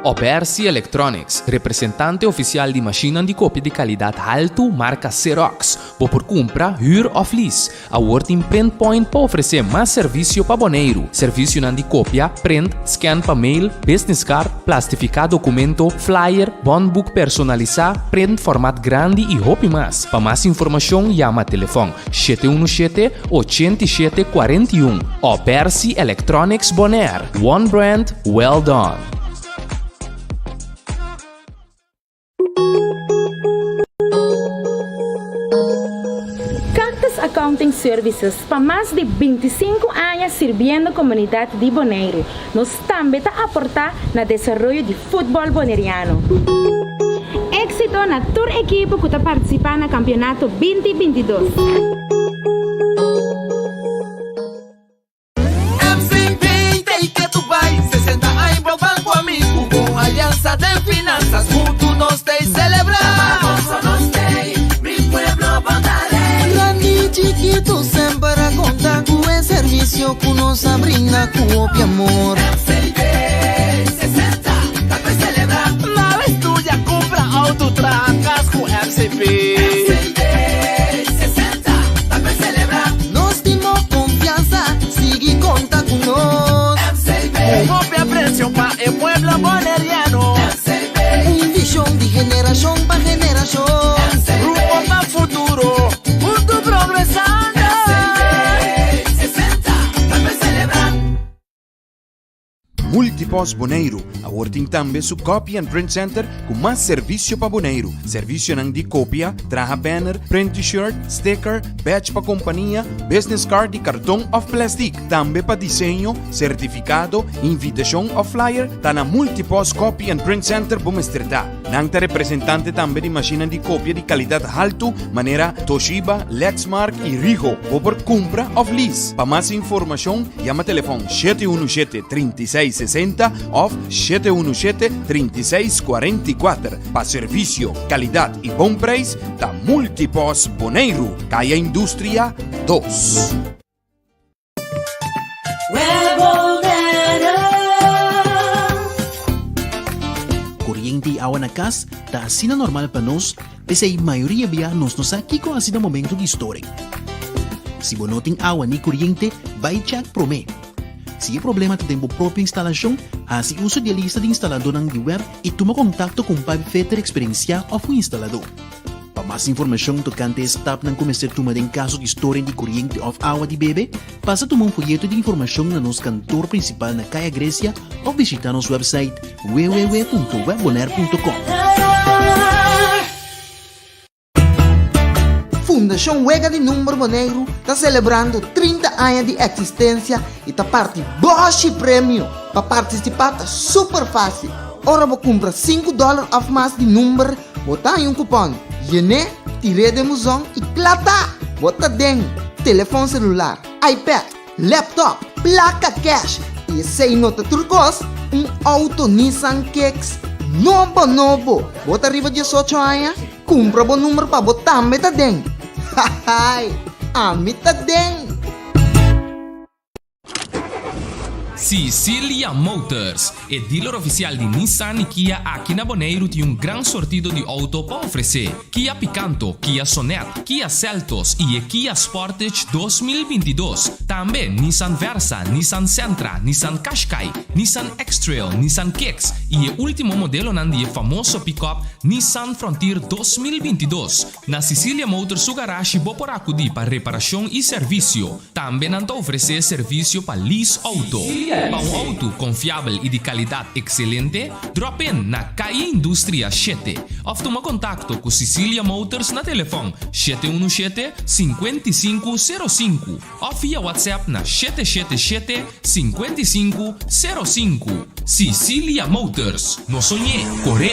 Obersi Electronics, representante oficial de máquinas de cópia de qualidade alto, marca Xerox. Por compra, huur of lease. A Working Print Point para oferecer mais serviço para boneiro. Serviço de cópia, print, scan para mail, business card, plastificar documento, flyer, bondbook personalizar, print formato grande e roupa mais. Para mais informação, chama telefone 717-8741. Obersi Electronics Bonaire. One brand, well done. Accounting Services para mais de 25 anos servindo a comunidade de Bonaire. Nós também está aportar no desenvolvimento de futebol boneriano. Éxito na tour equipe que está participando no campeonato 2022. MCP, que tu vai 60 anos pro banco amigo com aliança de finanças, junto nós te celebrar. Mi pueblo Bonare. Chiquito sempre a contar com o serviço que nos brinda com o amor. MCP 60, tá pra celebrar. Na vez tu já compra autotracas com MCP. MCP 60, tá pra celebrar. Nós temos confiança, sigue conta com nós. MCP, copia preço para o pueblo boneriano. MCP, visão de geração para geração. Rumbo para futuro. Multipos Bonaire, a working também su Copy and Print Center com mais serviço para Bonaire. Serviço de cópia, traja banner, print t-shirt, sticker, badge para companhia, business card e cartão of plastic. Também para desenho, certificado, invitação ou flyer, tá na Multipos Copy and Print Center Bumestredá. Nanta representante também de máquina de cópia de qualidade alto, maneira Toshiba, Lexmark e Riho. Ou por compra of lease. Para mais informação, chama telefone 717-3660 ou 717-3644. Para serviço, qualidade e bom preço, da Multipos Bonaire, Caia Indústria 2. Corriente awa na casa, tá assim normal para nós, pese a maioria via nos aqui com assim momento de história. Se você não tem água nem corriente, vai check prome. Se o problema tem a própria instalação, assim uso de lista de instalador na web e toma contato com o Fetter Experiencia ou o instalador. Para mais informação tocante a etapa na começar a tomar em caso de história de corriente ou água de bebê, passa a tomar um folheto de informação no nosso cantor principal na Caia Grécia ou visitar nosso website www.webbonaire.com. Fundação Wega de Número Bonaire está celebrando 30 anos de existência e está parte Bosch Prêmio. Para participar está super fácil. Ora vou comprar $5 a mais de número, botar em um cupom. Yene, tire de musão e plata. Bota dentro, telefone celular, iPad, laptop, placa cash e sem nota turcos, auto Nissan Kicks novo. Bota arriba 18 anos, compra bom número para botar meta dentro. Hahay, amita dentro. Sicilia Motors, o dealer oficial de Nissan e Kia aqui na Bonaire tem gran sortido de auto para oferecer. Kia Picanto, Kia Sonet, Kia Seltos e Kia Sportage 2022. Também Nissan Versa, Nissan Sentra, Nissan Qashqai, Nissan X-Trail, Nissan Kicks e o último modelo de famoso pick-up Nissan Frontier 2022. Na Sicilia Motors, o garagem vou por acudir para reparação e serviço. Também não oferecer serviço para lease auto. Para um auto confiável e de qualidade excelente, drop in na Caia Indústria 7. Ou toma contato com Sicilia Motors na telefone 717-5505 ou via WhatsApp na 777-5505. Sicilia Motors, no sonhé, corre!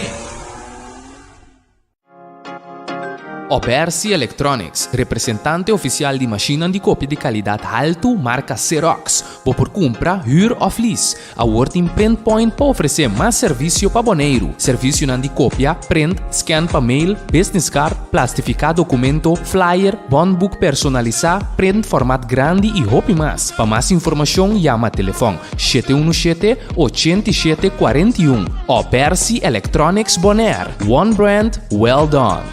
Obersi Electronics, representante oficial de máquinas de copia de calidad alto marca Xerox. Por compra, huur of lease. A Working Print Point para oferecer mais serviço para boneiro. Serviço de cópia, print, scan para mail, business card, plastificar documento, flyer, bondbook personalizar, print format grande e hop mais. Para mais informação, chama telefone 717-8741. Obersi Electronics Bonaire. One brand, well done.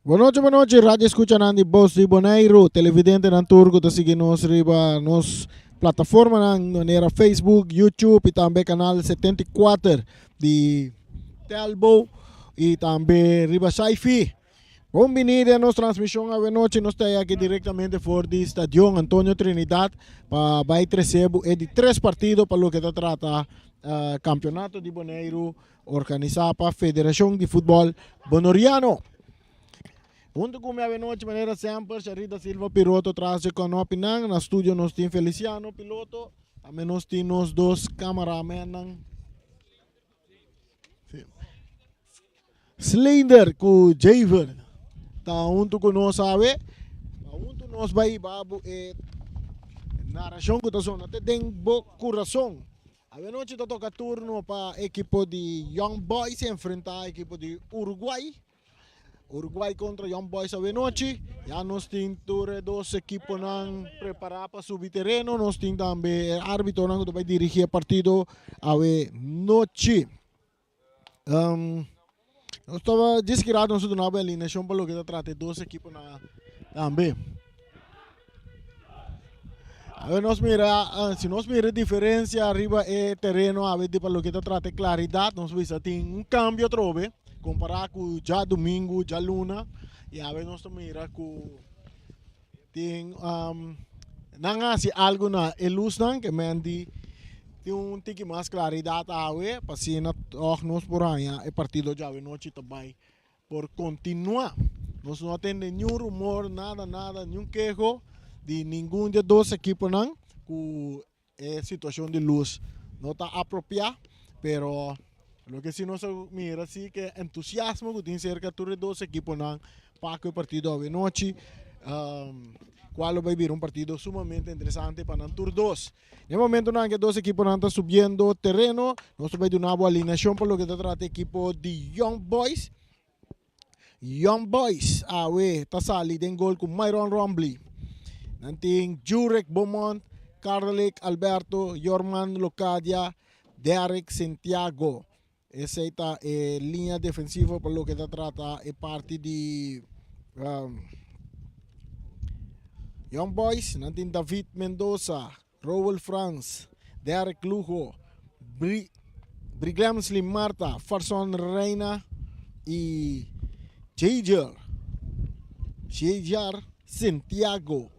Boa noite, rádio escucha Nandi Boss de Bonaire, televidente na Turco, te sigue nos riba nos plataforma na maneira Facebook, YouTube e também canal 74 de Telbo e também riba Saifi. Bem-vindo a nossa transmissão a noite, nós estamos aqui diretamente fora do Estádio Antônio Trinidad para vai recebo de 3 partidos para o que se trata Campeonato de Bonaire organizado para a Federação de Futebol Bonoriano. Junto com a noite, maneira sempre, Charita Silva, piloto, atrás de Canopinang, na estúdio nós temos Feliciano, piloto, também nós temos 2 cameramen. Slender com Javer, tá junto com nós, sabe? Junto nós vai babu e narração que tá sonando, até tem bom coração. A noite tá toca turno para a equipe de Young Boys enfrentar a equipe de Uruguai. Uruguai contra Young Boys a noite. Já nós temos 2 equipos preparados para subir terreno. Nós temos também o árbitro que vai dirigir o partido a noite. Nós estava descriado nós na alineação para o que trata 2 equipos também. A ver, nós mira, se nós mira a diferença arriba é terreno, a ver, para o que trata claridade, nós vemos que tem cambio trove. Comparar com já domingo, já luna, e a ver nós mira com tem não há algo na luz não que mendi tem tique mais claridade a ver, para se na nós por aí o partido já noite também por continuar, nós não tem nenhum rumor, nada, nenhum quejo de nenhum de 2 equipos não com a situação de luz não está apropriada, pero lo que si no se mira así que entusiasmo que tiene cerca de 2 equipos para que el partido de noche cual va a vivir un partido sumamente interesante para el Tour 2. En el momento en que 2 equipos están subiendo terreno, nosotros vamos a dar una alineación por lo que se trata equipo de Young Boys. Young Boys, está saliendo en gol con Myron Rombley. Nanting Jurek Beaumont, Karlik Alberto, Jorman Locadia, Derek Santiago. Essa está linha defensiva para o que se trata é parte de Young Boys, nantin David Mendoza, Rowell France, Derek Lujo, Briglamsley Marta, Farson Reina e Jajar Santiago.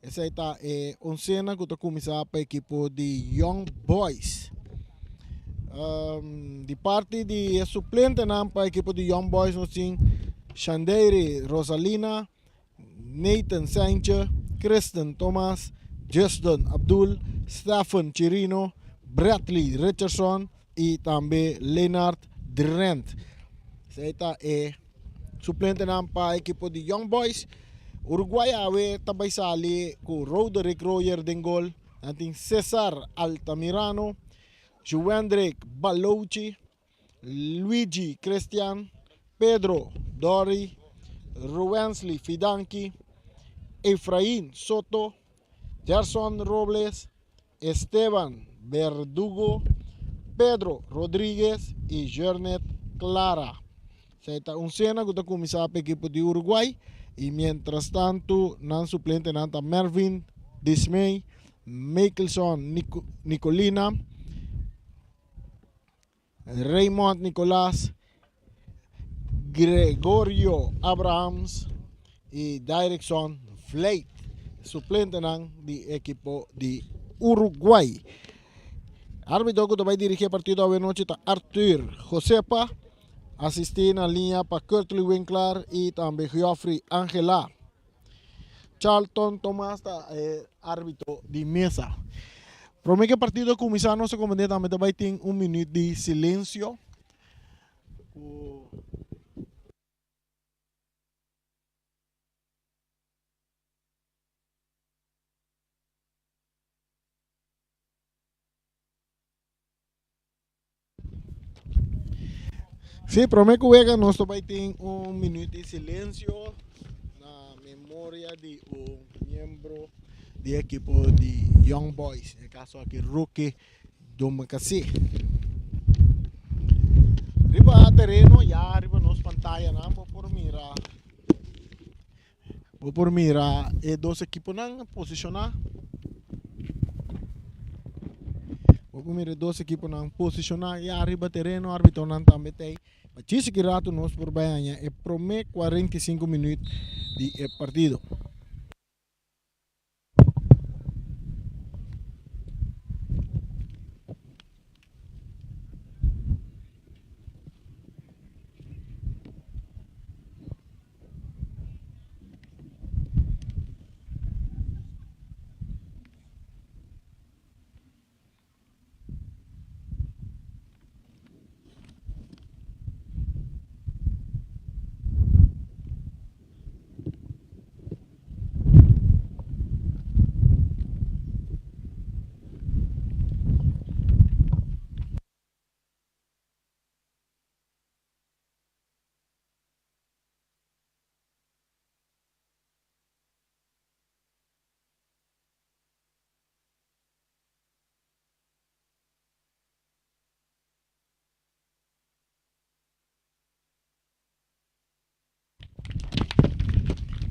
Essa está oncena que está começando para a equipe de Young Boys. De parte de suplente para a equipe de Young Boys nós temos Shanderi Rosalina, Nathan Sanchez, Kristen Thomas, Justin Abdul, Stefan Chirino, Bradley Richardson e também Leonard Drent. Essa é suplente para a equipe de Young Boys. Uruguay também sali com Roderick Royer Dengol, natin Cesar Altamirano, Juandrek Balouchi, Luigi Christian, Pedro Dori, Ruensley Fidanki, Efraín Soto, Gerson Robles, Esteban Verdugo, Pedro Rodríguez e Jernet Clara. Esta cena que está começando para a equipe de Uruguay. E mientras tanto, nan suplente nanta Mervin Dismay, Michelson Nicolina, Raymond Nicolás, Gregorio Abrahams e Direction Flate. Suplente nan di equipo de Uruguay. Árbitro que vai dirigir o partido a noite está Arthur Josepa. Assistir na linha para Kurtley Winkler e também Geoffrey Angela. Charlton Thomas está árbitro de mesa. Para que o partido começar, nosso comandante também vai ter minuto de silêncio. Sim, prometo que nós vai ter minuto de silêncio na memória de membro do equipo de Young Boys, no caso aqui Rookie Domakasi. Riba a terreno, já riba nos pantalla, não vou por mirar e dois equipos não posicionar. Vou por mirar dois equipos não posicionar, já riba terreno, árbitro não também tem. Mas disse que rato nós por banha é promê 45 minutos de partido.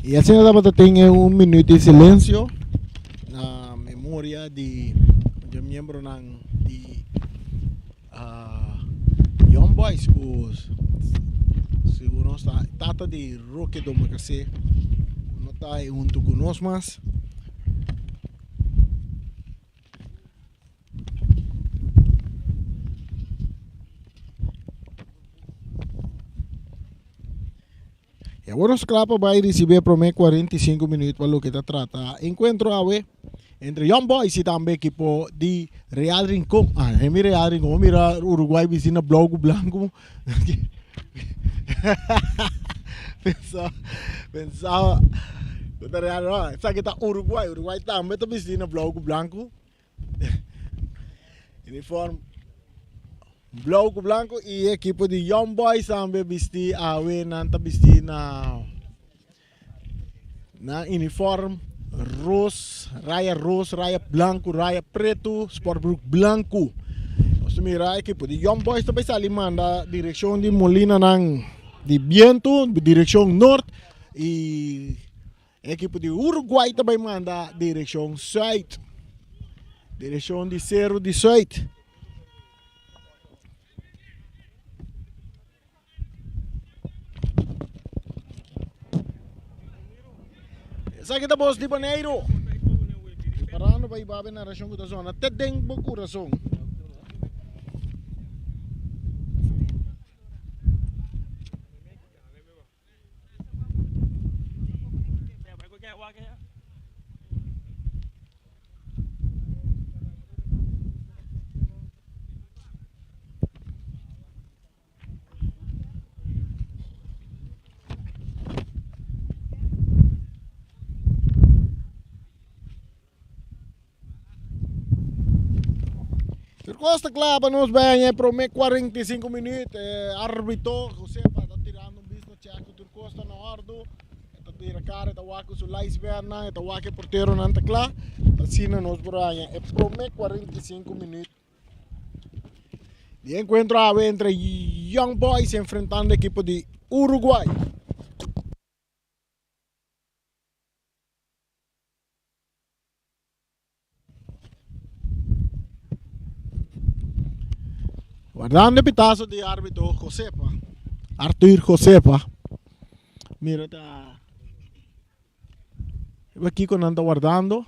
E assim nós vamos ter minuto de silêncio na memória de membro de Young Boys, que seguro está tata de Roque Domakase, não está junto conosco mais. E agora os clapa vai receber por 45 minutos para o que está trata. Encontro entre Young Boys e também equipo de Real Rincón. É mi Real Rincón, mira Uruguai vizinha bloco branco. pensava sabe que está Uruguai também está vizinha bloco branco. Uniforme bloco branco e equipo de Young Boys também vestir nanta vestir na uniforme raya branco, raya preto, sportbrook branco. Você mira a equipo de Young Boys também está ali manda direção de Molina de Viento, direção norte e equipo de Uruguai também manda direção sul, direção de Cerro de Sul. Sa kita bos di Boneiro. Parano ba ibabe na rasyon ko ta zona. Tedeng boku rasong. Costa Clava nos banha para 45 minutos. Árbitro José está tirando business check do Costa na ordo. Está tira cara, está waco su Laisberna, está waco porteiro na tecla. Assim nos banha é para 45 minutos. De encontro entre Young Boys enfrentando a equipo de Uruguai. Guardando el pitazo de árbitro Josepa, Arthur Josepa. Mira, está aquí con anda guardando.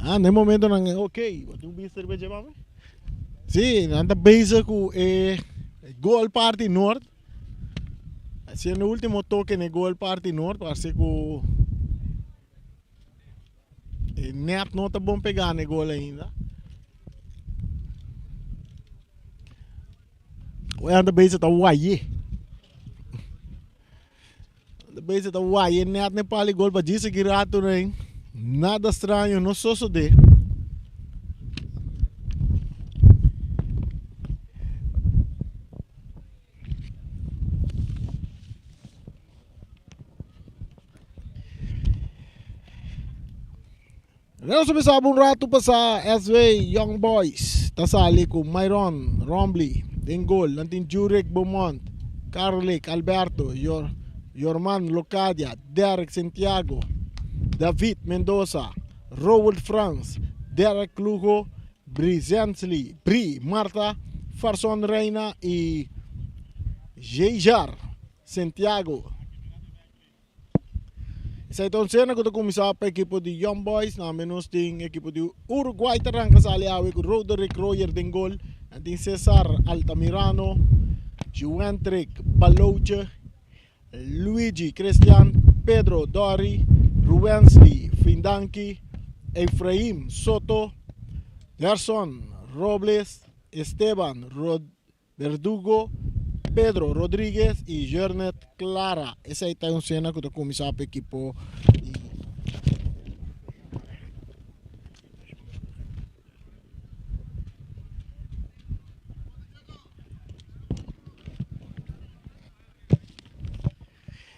No momento nang okay, wat yung bister ba dyan, mami? Sí, anda bezig com Goal Party North. Assim, no último toque no Goal Party North, parece que net não tá bom pegar no gol ainda. Anda bezig tá uai. Anda bezig tá uai, net ne pali gol para dizer que rato nem. Nada estranho, não só de. Nós começamos rato para sa SW Young Boys. Tasali com Myron Rombley, Dengol, Lantin Jurek Beaumont, Carlic Alberto, Yorman Locadia, Derek Santiago, David Mendoza, Roald France, Derek Lugo, Brizensley, Bri Marta, Farson Reina e Jeijar Santiago. Sa itong sena ko começar para a equipe de Young Boys, na menos ting equipe de Uruguay tarang kasali awi ko Roderick Royer Dengol, natin Cesar Altamirano, Juventric Baloche, Luigi Cristian, Pedro Dori, Rubensley Findanki, Efraim Soto, Gerson Robles, Esteban Verdugo, Pedro Rodriguez e Jernet Clara. Essa aí tá um cena que eu começar para equipo.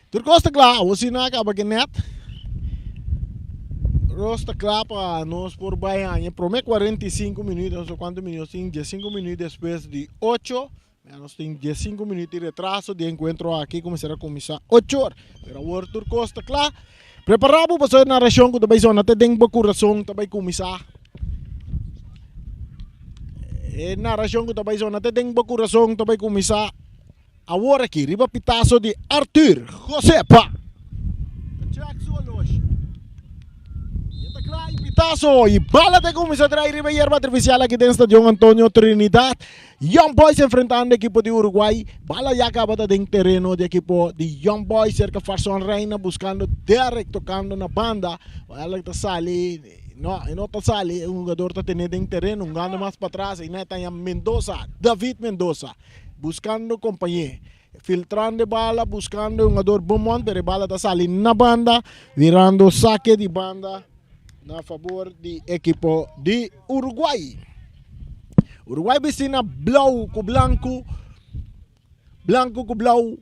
Turcosta claro, o sina acaba que net. Rosta claro para nós por Bahia. Promete 45 minutos, não sei quantos minutos, 15 minutos depois de 8. Nós temos 15 minutos de retraso de encontro aqui, começará a começar 8 horas. Pero o Turcosta claro. Preparado para a narração que também são até dentro do coração também começar. Narração que também são até dentro do coração também começar. Agora aqui, riba pitaço de Arthur Josepa. Pitaço e bala de começar a trair riba hierba artificial aqui dentro do Estadio Antonio Trinidad. Young Boys enfrentando a equipe de Uruguay. Bala já acaba de dentro terreno de equipe de Young Boys, cerca de Farson Reina, buscando Derek, tocando na banda. Bala que sali. No está sali, um jogador está tendo dentro terreno, ganha mais para trás, e neta é Mendoza, David Mendoza, buscando companhia. Filtrando bala, buscando um jogador Beaumont, pero bala está sali na banda, virando saque de banda na favor de equipo de Uruguay. Uruguay vestina blau com blanco, blanco com blau.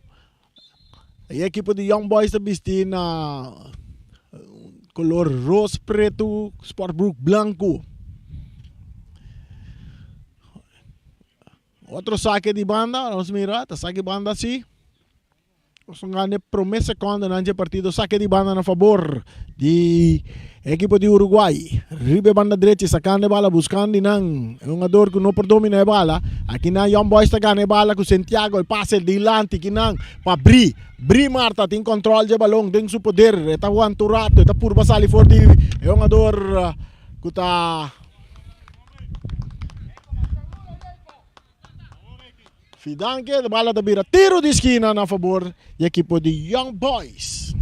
A equipo de Young Boys está vestina color rose preto, sportbook blanco. Outro saque de banda, vamos mirar, saque de banda assim. Vamos ganhar promessa quando não há partido, saque de banda na favor de equipo de Uruguay. Ribe banda direita, sacando a bala, buscando não. É um jogador que não predomina a bala. Aqui na Young Boys está ganhando a bala com Santiago, ele passa de lante, que não, para Bri. Bri Marta tem controle de balão, tem seu poder. Está jogando rato, está por passar ali forte. É um jogador que está Fidanque, a bala da bira, tiro de esquina na favor da equipe de Young Boys.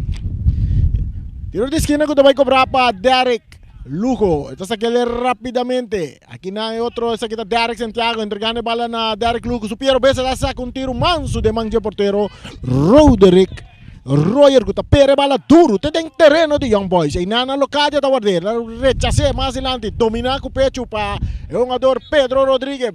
Tiro de esquina que vai cobrar para Derek Lugo. Ito sa aquele rapidamente. Aqui na outro, essa aqui está Derek Santiago, entregando a bala na Derek Lugo. Supiero besa lá saca um tiro manso de manga porteiro Roderick Royer que está pere bala duro, tem terreno de Young Boys. E na locadia da guardia, rechace mais adelante, dominar com o pecho para o jogador Pedro Rodriguez.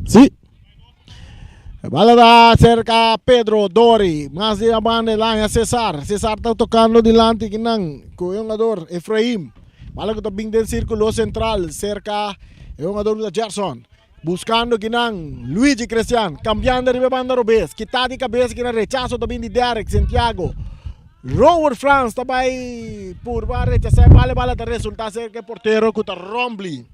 Sí. Bala da cerca Pedro Dori. Mas de banda lang a Cesar. Cesar está tocando delante kinang com o jogador Efraim. Bala que está bem dentro círculo central. Cerca o jogador da Gerson. buscando ginang Luigi Cristian, cambiando de banda Robes, kita di cabeça que na rechazo também de Derek Santiago. Robert France também por rechazar bala de resultado ser que porteiro que tá Rombly.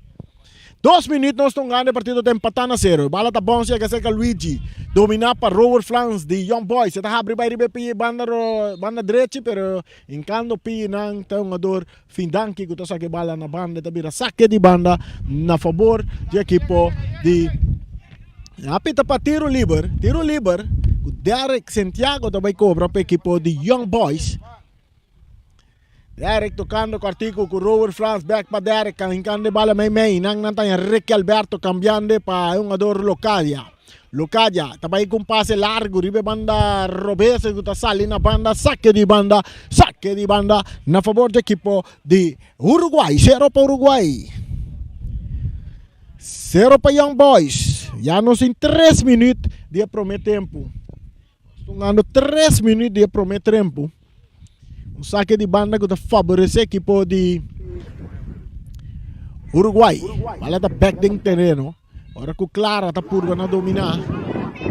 2 minutos nós estamos ganhando o partido de empatando a 0. Bala tá bom se que ser Luigi. Dominar para Robert France de Young Boys. Você tá abrir para ir banda direita, pero enquanto pi nang jogador Findanki que tá saque bala na banda, tá vira saque de banda na favor do equipo de apita para tiro livre. O Derek Santiago também cobra para o equipo de Young Boys. Derek tocando cortico com Robert France, back para Derek, hincando bala may nang nantay Ricky Alberto cambiando para um jogador Locadia, também com passe largo, ribe banda Robes, que está salindo na banda, saque de banda na favor do equipo de Uruguai, 0 para Uruguai. 0 para Young Boys, já nos em 3 minutos de prometer tempo. Estão ganhando 3 minutos de prometer tempo. Um saque de banda que favorece a equipe de Uruguai. Bala tá back dentro terreno. Agora que o Clara tá purga na dominar.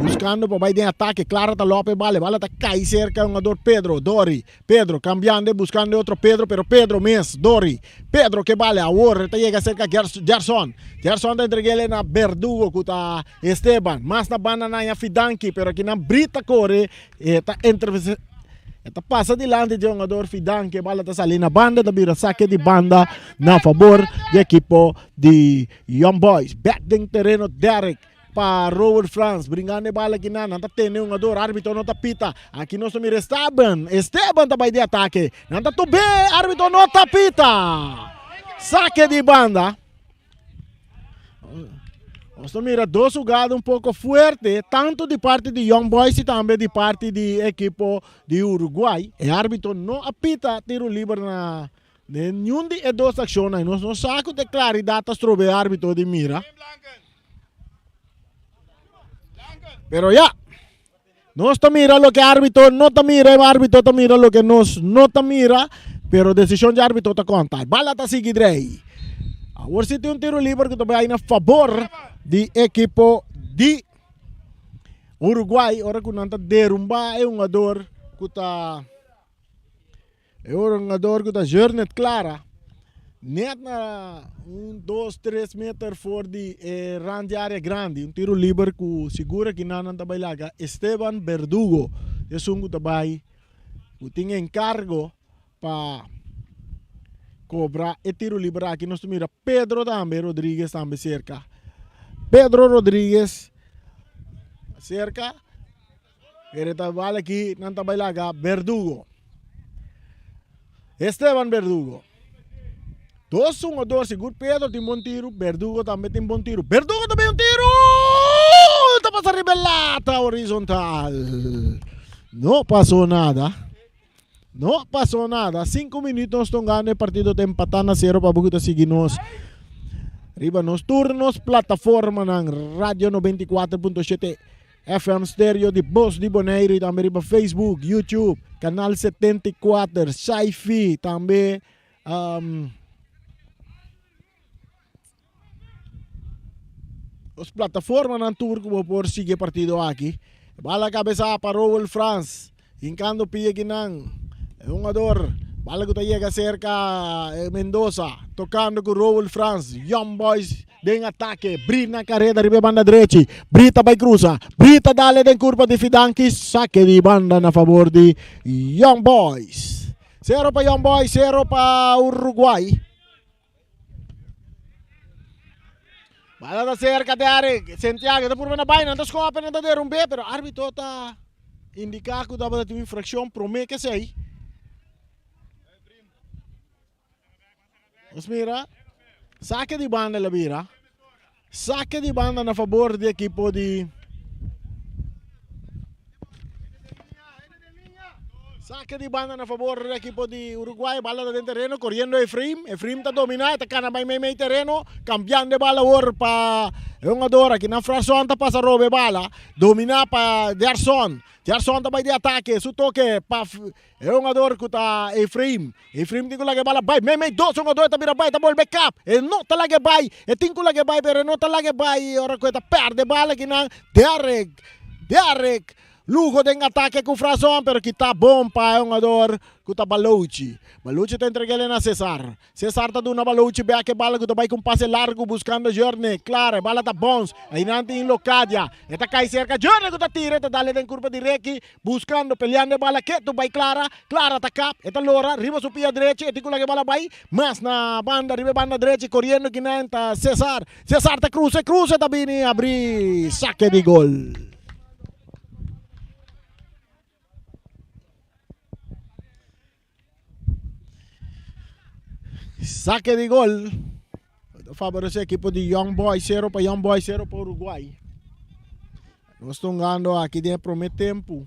Buscando para vai em ataque. Clara tá lope bala tá cai cerca um jogador Dori. Pedro cambiando, buscando outro Pedro, pero Pedro mesmo, Dori. Pedro que bala, agora tá chega cerca Gerson. Gerson tá entregue na Verdugo que tá Esteban. Mas na banda na Fidanki, pero aqui na Brita Core tá entre esta passa adiante de jogador Fidan que bala tá salindo na banda da bira saque de banda na favor do equipo de Young Boys. Back dentro terreno Derek para Robert France, brincando bala aqui na tá tendo um jogador, árbitro não tá pita. Aqui nós estamos Esteban tá vai de ataque. Não tá tudo bem, árbitro não tá pita. Saque de banda. Nós mira 2 jogadas um pouco forte, tanto de parte de Young Boys e também de parte de equipo de Uruguai. O árbitro não apita tiro livre na nenhum de 2 ações. Nós não saco de claridade sobre o árbitro de mira. Pero ya, nós mira lo que o árbitro não mira, o árbitro mira lo que nós não mira, pero decisão de árbitro tá conta. Bala tá seguidrei. Agora se tem um tiro livre que também aí na favor de equipo de Uruguai. Ora que não está derrumbar é um jogador que está Jornet Clara. Net na 2, 3 metros fora de rand de área grande. Um tiro livre que segura que não está bailaga. Esteban Verdugo. É um que também tem encargo para cobrar e tiro livre aqui. Nós mira Pedro também, Rodrigues também cerca. Pedro Rodrigues cerca. Ele trabalha aqui, não trabalha lá. Verdugo. Esteban Verdugo. 2-1-2, seguro Pedro tem bom tiro. Verdugo também tem bom tiro. Verdugo também um tiro! Está passando rebelata horizontal. Não passou nada. Não passou nada. 5 minutos estão ganhando o partido de empatando a 0 para buguta seguir-nos. Riba nos turnos, plataforma na Rádio 94.7 FM Stereo de Voz de Bonaire e também riba Facebook, YouTube, Canal 74, Sci-Fi, também as plataformas na turco por seguir partido aqui. Bala cabeça para Robert France, hincando pia ginang. Um jogador, bala que chega cerca Mendoza, tocando com Robert France, Young Boys, em ataque, Brita na carreira, ribe banda direita, Brita vai cruza, Brita dale den curva de Fidanki, saque de banda na favor de Young Boys. 0 para Young Boys, 0 para Uruguai. Bala da cerca de área, Santiago, da por na baina, das com a pena da derrumbe, pero árbitro tá indicar que dava de infração, promete que sei. Mas mira, saque de banda la mira. Saque de banda na favor do equipo de saque de banda na favor do equipo de Uruguai. Bala dentro del terreno, corriendo Efraim. Efraim está dominando, está cana meio terreno, cambiando de bala para É um jogador aqui na Frasson tá passa roube bala, dominar para Derson. Derson também de ataque, su toque pa é um jogador que tá Efraim tem que lagi bala bay, may dos jogador tá bira bay, tá ball backup. E não tá lagi bay, e tem que lagi bay, pero não tá lagi bay, ora que tá perde bala aqui na Derek Lugo tem ataque com Frasson, pero que tá bom para um jogador que tá Balouchi tá entregando na Cesar tá dando Balouchi, back bala que tá vai com passe largo buscando Journey, claro, bala tá bons, aí não tem Locadia, eta cai cerca, Journey que tá tira, tá dale em curva de Reiki, buscando, peleando bala que tu vai Clara tá cap, eta Lora, riba su pia direita, eti que bala vai, mas na banda, riba banda direita, correndo que não tá Cesar tá cruza tá bini, abrir, saque de gol. Saque de gol. Favorece o equipo de Young Boys 0 para Young Boys 0 para Uruguai. Nós estamos ganhando aqui dentro do tempo.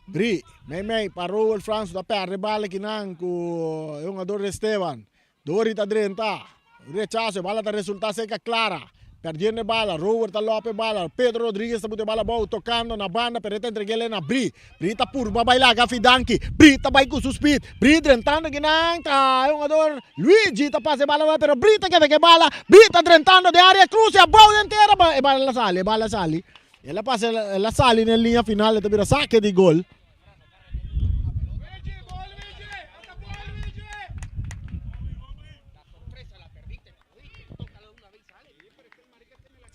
Bri, mei, parou o França da perna, bala que não com o jogador de Esteban. Dorita drenta. Rechazo, bala da resultado seca clara. Perdendo bala, Robert Lopes bala, Pedro Rodrigues tá botando bala boa, tocando na banda, pereta entregue na Bri tá por babai lá, Gafidanki, Bri tá vai com suspiro, Bri drentando que não, tá, é um jogador, Luigi tá passando bala, pero Bri tá que bala, Bri tá drentando de área, cruza a bola inteira, bala sale, ela passa, ela sale na linha final, tá vira saque de gol.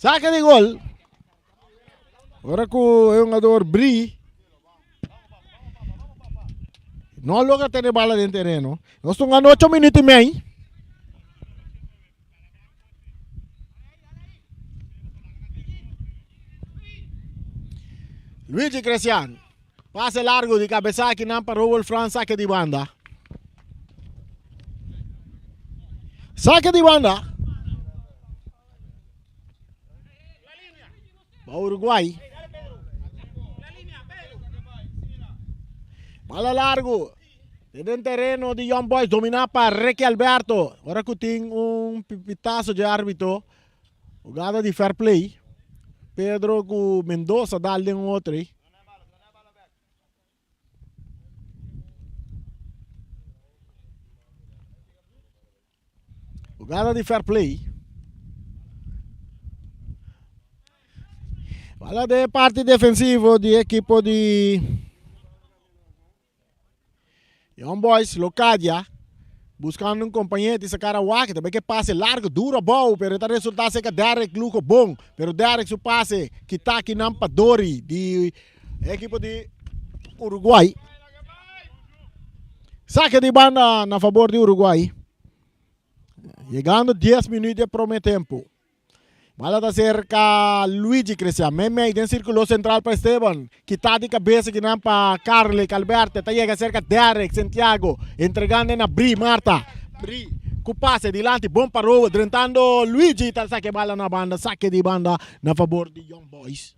Saque de gol. Agora com o jogador Bri. Não logra ter bala dentro do terreno. Nós estamos ganhando 8 minutos e meio. Luigi Cristiano. Passe largo de cabeça aqui não para o França, saque de banda. Saque de banda. Uruguai. Bala largo. Dentro do terreno de Young Boys, dominar para Ricky Alberto. Agora que tem pitaço de árbitro. Jogada de fair play. Pedro Mendoza dá-lhe outro. Jogada de fair play. Fala de parte defensiva de equipo de Young Boys, Locadia, buscando um companheiro de Sacarawak, também que passe largo, duro, bom, pero está resultado ser que Derek Luco bom, pero Derek su passe que está aqui na Padori de equipo de Uruguai. Saque de banda na favor de Uruguai. Chegando 10 minutos de primeiro tempo. Bala está cerca Luigi Cristiano. Meme tem círculo central para Esteban. Quita de cabeça que não para Carle, Calverte. Está chega cerca Derek, Santiago. Entregando na Bri, Marta. Bri, com passe dilante, bom para o drentando Luigi. Está saque bala na banda, saque de banda na favor de Young Boys.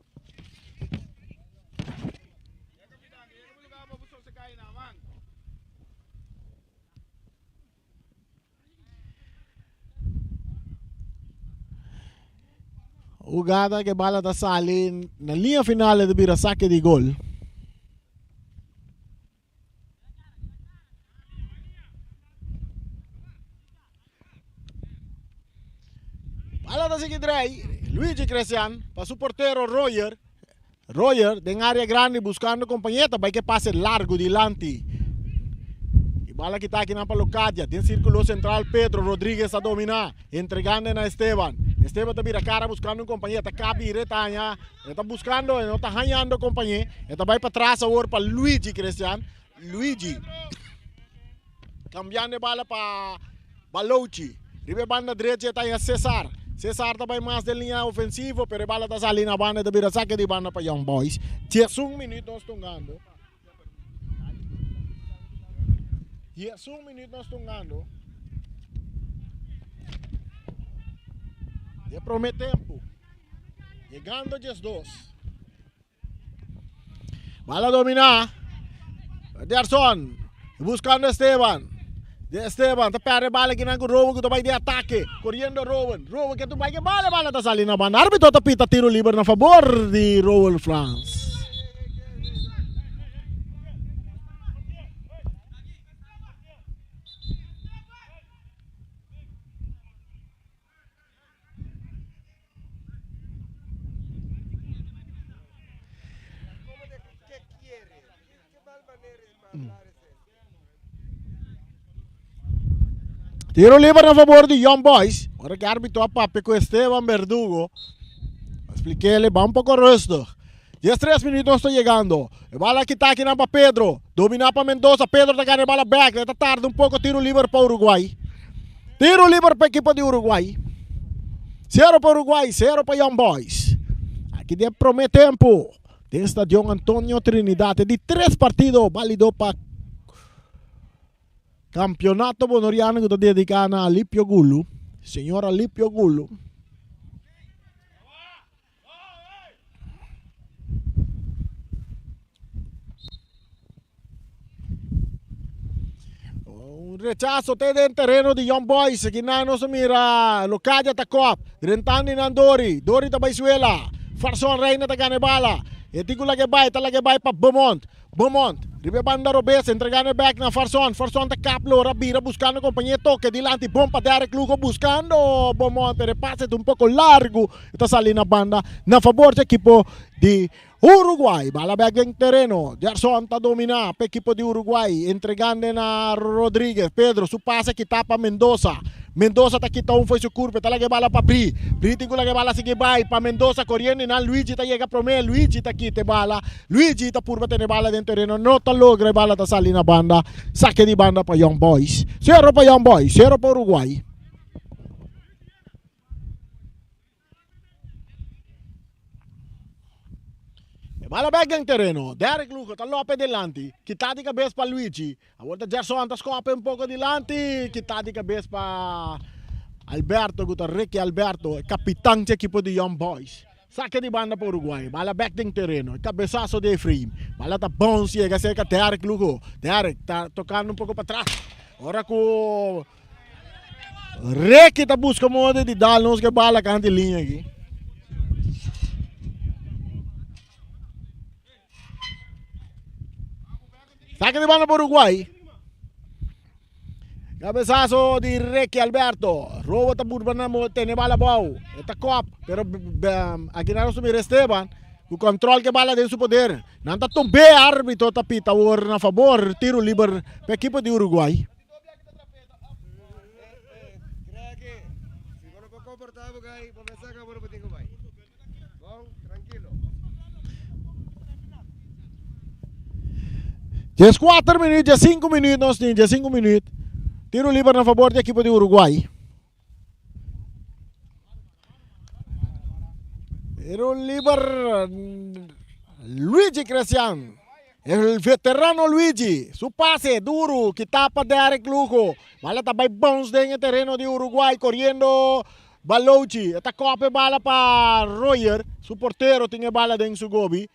Jogada que bala da sale na linha final de vira saque de gol. Bala da seguinte Luigi Cristiano para su portero Roger em área grande buscando companheiro, vai que passe largo dilante. E bala que está aqui na Locadia, tem círculo central Pedro Rodrigues a dominar, entregando na Esteban. Esteban está vira cara buscando um companheiro, está cá viretanya, está buscando, não está ganhando companheiro, está vai para trás agora para Luigi Cristiano. Luigi cambiando bala para Balouchi. Ribe banda direita está em Cesar. Cesar está vai mais de linha ofensiva, pero bala está saindo na banda de vira saque de banda para Young Boys. 10 minutos nós estamos ganhando. 10 minutos nós estamos ganhando. De primeiro tempo. Chegando 10-2. Bala dominar. Derson. Buscando Esteban. De Esteban, te perde bala que nango Rowan que vai de ataque. Corriendo Rowan. Rowan que tu vai que bala tá salindo na banda. Árbitro tapita tiro livre na favor de Rowan France. Tiro livre a favor de Young Boys. Ahora que árbitro a pape con Esteban Verdugo. Expliqué-le, va un poco resto. 10-3 minutos está llegando. Bala que está aquí para Pedro. Domina para Mendoza. Pedro está ganando bala back. Está tarde un poco. Tiro livre para Uruguay. Tiro livre para equipo de Uruguay. 0 para Uruguay, 0 para Young Boys. Aqui de promete tempo. De Estadio Antonio Trinidad. De 3 partidos válido para Campeonato Bonoriano que está dedicado a Alipio Gulu. Señor Alipio Gulu. Un rechazo en terreno de Young Boys. Aquí no se mira. Locadia Tacop. Rentani Nandori. Dori Tabaisuela. Farson Reina Taganebala. Etícula que vai para Beaumont. Beaumont. Ribe banda Robes, entregando back na Farson. Farson ta caplo, Rabira buscando compañía toque. Dilante, bomba Derek Lugo buscando Beaumont. Pero pase un poco largo. Está saliendo banda na favor del equipo de Uruguay. Bala back en terreno. Gerson está dominando para equipo de Uruguay. Entregando a Rodríguez. Pedro, su pase que tapa Mendoza. Mendoza está quitando foi su curva, está la que bala para Bri. Bri tiene la que bala sigue vai para Mendoza corriendo y na Luigi está llega pro meio. Luigi está quite bala. Luigi está purba tener bala dentro terreno, no está logra bala está saliendo banda. Saque de banda para Young Boys. 0 para Young Boys, 0 para Uruguay. Bala back en terreno. Derek Lugo está lope delante. Quita de cabeça para Luigi. Agora Gerson está escapa un poco delante. Quita de cabeça para Alberto. Ricky Alberto, capitán del equipo de Young Boys. Saque de banda para Uruguay. Bala back en terreno. Cabezazo de Efraim. Bala está bom, llega cerca de Derek Lugo. Derek está tocando un poco para atrás. Ahora con Ricky está buscando modo de darnos que bala cante linha aqui. Saque de banda por Uruguay. Cabezazo de Ricky Alberto. Robo está burbanamo, tiene bala bau. Está cop, pero aquí no se mira Esteban. O control que bala de su poder. Nanta tumbe árbitro tapita or na favor tiro livre para equipo de Uruguay. Já 4 minutos, já 5 minutos, já 5 minutos. Tiro livre na favor do equipo de Uruguai. Tiro livre Luigi Cristian. El veterano Luigi. Su pase duro que tapa Derek Lugo. Bala está bons en el terreno de Uruguay corriendo Balouchi. Esta copa bala para Royer. Su portero tiene bala en su gobi.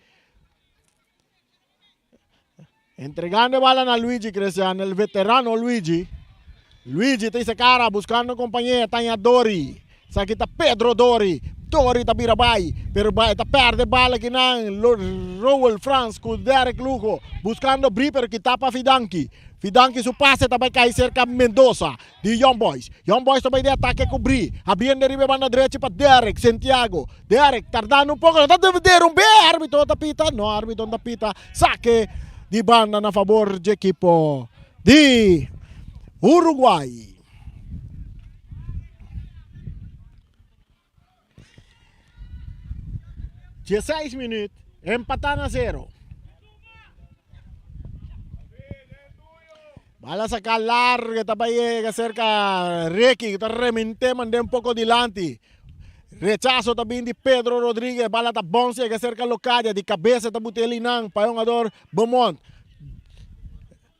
Entregando bala a Luigi Cristiano, el veterano Luigi. Luigi te dice cara buscando compañía, está en Dori. Aquí está Pedro Dori. Dori está Birabai. Pero está perde bala que nan Rowan France con Derek Lugo. Buscando Bri pero que tapa Fidanki. Fidanki su pase também cai cerca Mendoza de Young Boys. Young Boys também de ataque com Bri. Abrindo de riba banda direita para Derek Santiago. Derek tardando um pouco. Está devendo árbitro da pita. Não, árbitro da pita. Saque de banda na favor do equipo de Uruguai. Dezesseis minutos, empatando a 0. Bala sacar larga, está para llegar cerca Ricky, que está remente, mandé un poco delante. Rechazo também de Pedro Rodríguez, bala está bom, chega cerca Locadia, de cabeça está Butelinang, para jogador Beaumont.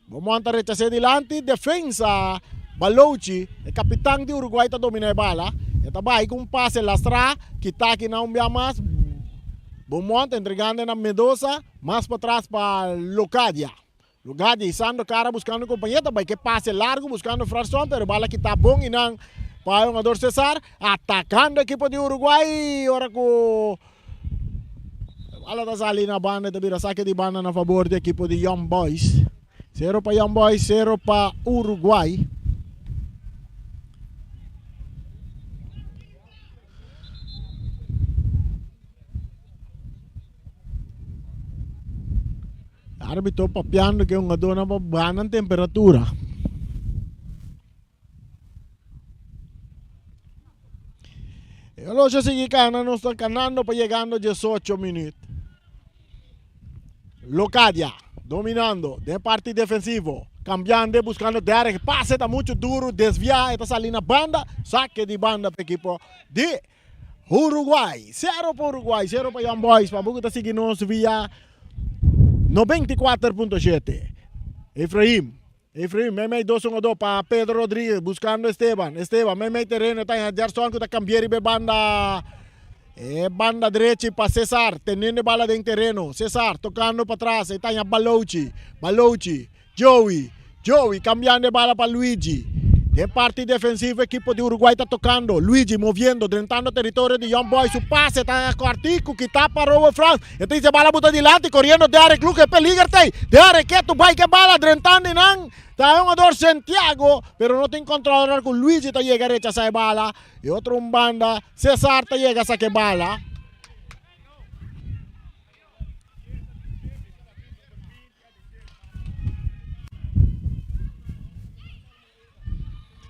Beaumont está rechazando delante, defensa Balouchi, el capitán de Uruguay está dominando a bala. Está aí com um passe lastra, que está aqui não vê mais. Beaumont entregando na Mendoza, mais para trás para Locadia. Lugadia isando cara buscando companhia, vai que passe largo buscando Frasson, pero bala que tá bom e não para o jogador Cesar, atacando a equipe de Uruguai, ora com bala da sali na banda, da vira saque de banda na favor da equipe de Young Boys. 0 para Young Boys, 0 para Uruguai. Árbitro papiando que un adona pa bana en temperatura. E allora sigue canando, sta canando pa llegando 18 minutos. Locadia dominando de parte defensivo, cambiando, buscando Derek, pase está mucho duro, desvia, esta salina banda, saque de banda para equipo de Uruguai. 0 para Uruguai, 0 para Young Boys, para Bogotá seguindo via 94.7. Efraim, meme 2-1-2 para Pedro Rodríguez, buscando Esteban, meme terreno, está en Gerson que está cambiando de banda. Banda derecha para Cesar, teniendo bala de terreno. Cesar tocando para atrás, está en Balouchi, Joey cambiando de bala para Luigi. De parte defensiva, equipo de Uruguai está tocando. Luigi moviendo, drenando territorio de Young Boys. Su pase está Cuartico, que tapa Robert France. Este dice bala buta adelante, corriendo Derek Luque, que peligarte. Derek, que tu vai que bala, drentando en está un jugador Santiago, pero no te encontrado con Luigi, te llega derecha esa bala. Y otro un banda, César te llega a saque bala.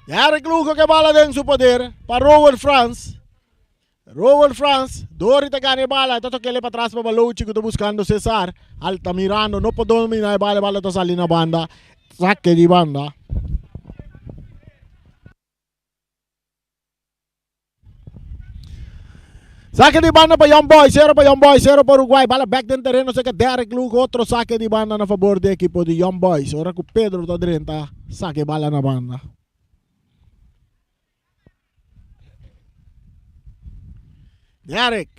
Derek Luque que bala en su poder para Robert France. Dori te gana bala, tanto que le para atrás para Balouchi que está buscando César. Altamirano, no puede dominar bala está saliendo a banda. Saque de banda. Saque de banda para Young Boys, 0 para Young Boys, 0 para Uruguai. Bala back de terreno, sé que Derek Luque, otro saque de banda a favor del equipo de Young Boys. Ahora que Pedro está dentro, saque bala na banda. Derek,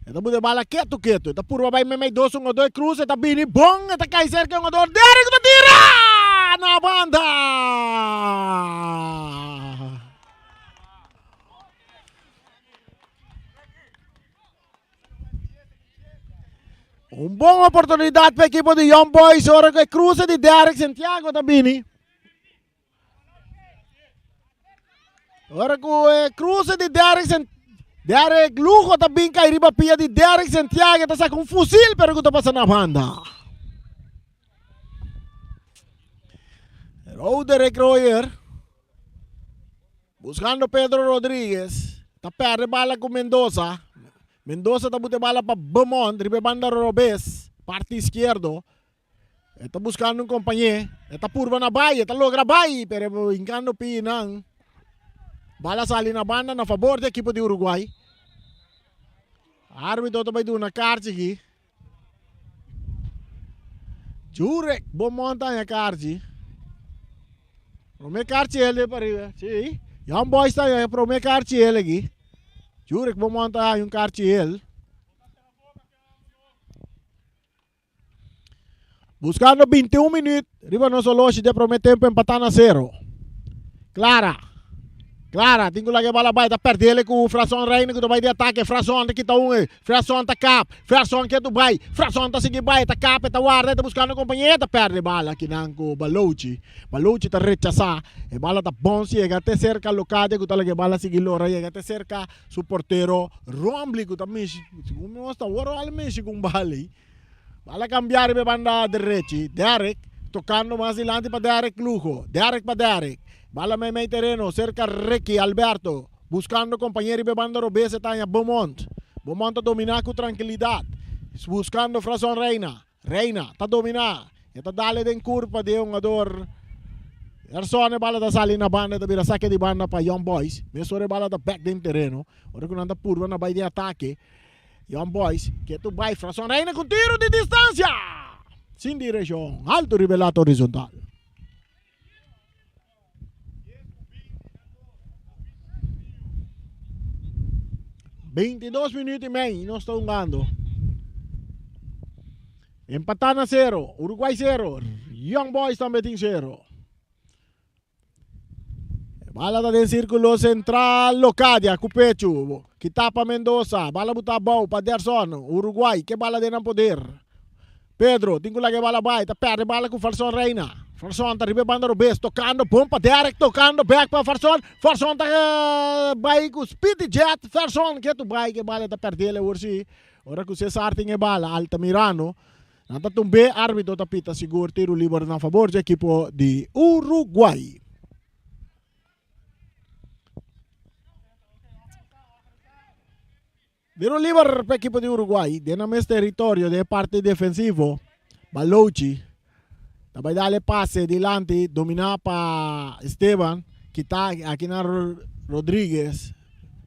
esta bude bala quieto. Esta purva vai me 2-1-2 cruz, esta bini bom, esta cai cerca um ador. Derek está tira na banda. Buona oportunidade para a equipe de Young Boys, ora que cruza de Derek Santiago está bini. Ora que cruza de Derek Luque também cai riba pia de Derek Santiago, está com um fuzil, pero que está passando na banda. Derek Royer, buscando Pedro Rodríguez, está perde bala com Mendoza. Mendoza está botando bala para Beaumont, riba banda Robes, parte esquerdo. Está buscando um companheiro, está purva na baia, está logra baia, pero engano pinang. Bala sali na banda na favor da equipe de Uruguai. Árbitro também deu na carta aqui. Jurek, bom montanha a carta. Prome carta ele para aí. Sim. Young Boys está aí, prome carta ele aqui. Jurek, bom montanha um carta ele. Buscando 21 minutos. Riba nosso loja de prometer tempo empatar na 0. Clara, tengo la que bala vai da perdele com o Frasson Reina que tu vai de ataque, Frasson que tá Frasson tá cap, Frasson que tu vai, Frasson tá seguir vai, tá cap, tá guarda, tá buscando companhia, tá perde bala aqui nanco Balouchi tá rechazar, e bala tá bom se chega até cerca Locadia que tá la que bala seguir lora, chega até cerca su portero Rombly que tá mexe, como está ora al mexe com bala cambiar be banda derecha, Derek tocando mais adelante para Derek Luque, Derek bala me terreno, cerca Ricky Alberto, buscando compañero y bebando Robes está en Beaumont domina con tranquilidad, buscando Frasson Reina está dominar, está dale de curva de un ador, Ersone bala da sali na banda, da vira saque de banda para Young Boys, mesore bala da back de terreno, ora que anda purva na baia de ataque, Young Boys, que tu vai Frasson Reina com tiro de distância, sin direção, alto rivelato horizontal. 22 minutos e meio, nós estamos jogando. Empatan na 0. Uruguay 0. Young Boys também tem 0. Bala tá dentro círculo central. Locadia, Cupecho. Kita para Mendoza. Bala buta bau para Derson. Uruguay. Que bala dentro poder. Pedro, tingko lagi bala bay. Ta perde bala com Farson Reina. Farson tá ribe banda Rubes. Tocando pompa. Derek tocando back para Farson. Farson tá bay com Speedy Jet. Farson que tu bay que bala tá perdendo ursi. Ora que Cesar tinha bala. Altamirano. Natatumbe, árbitro tapita seguro tiro livre na favor do equipo de Uruguay. Tiro livre para o equipo de Uruguay. Dentro do território de parte defensivo. Balouchi. Vai dar passe dilante, dominar para Esteban. Que está aqui na Rodrigues.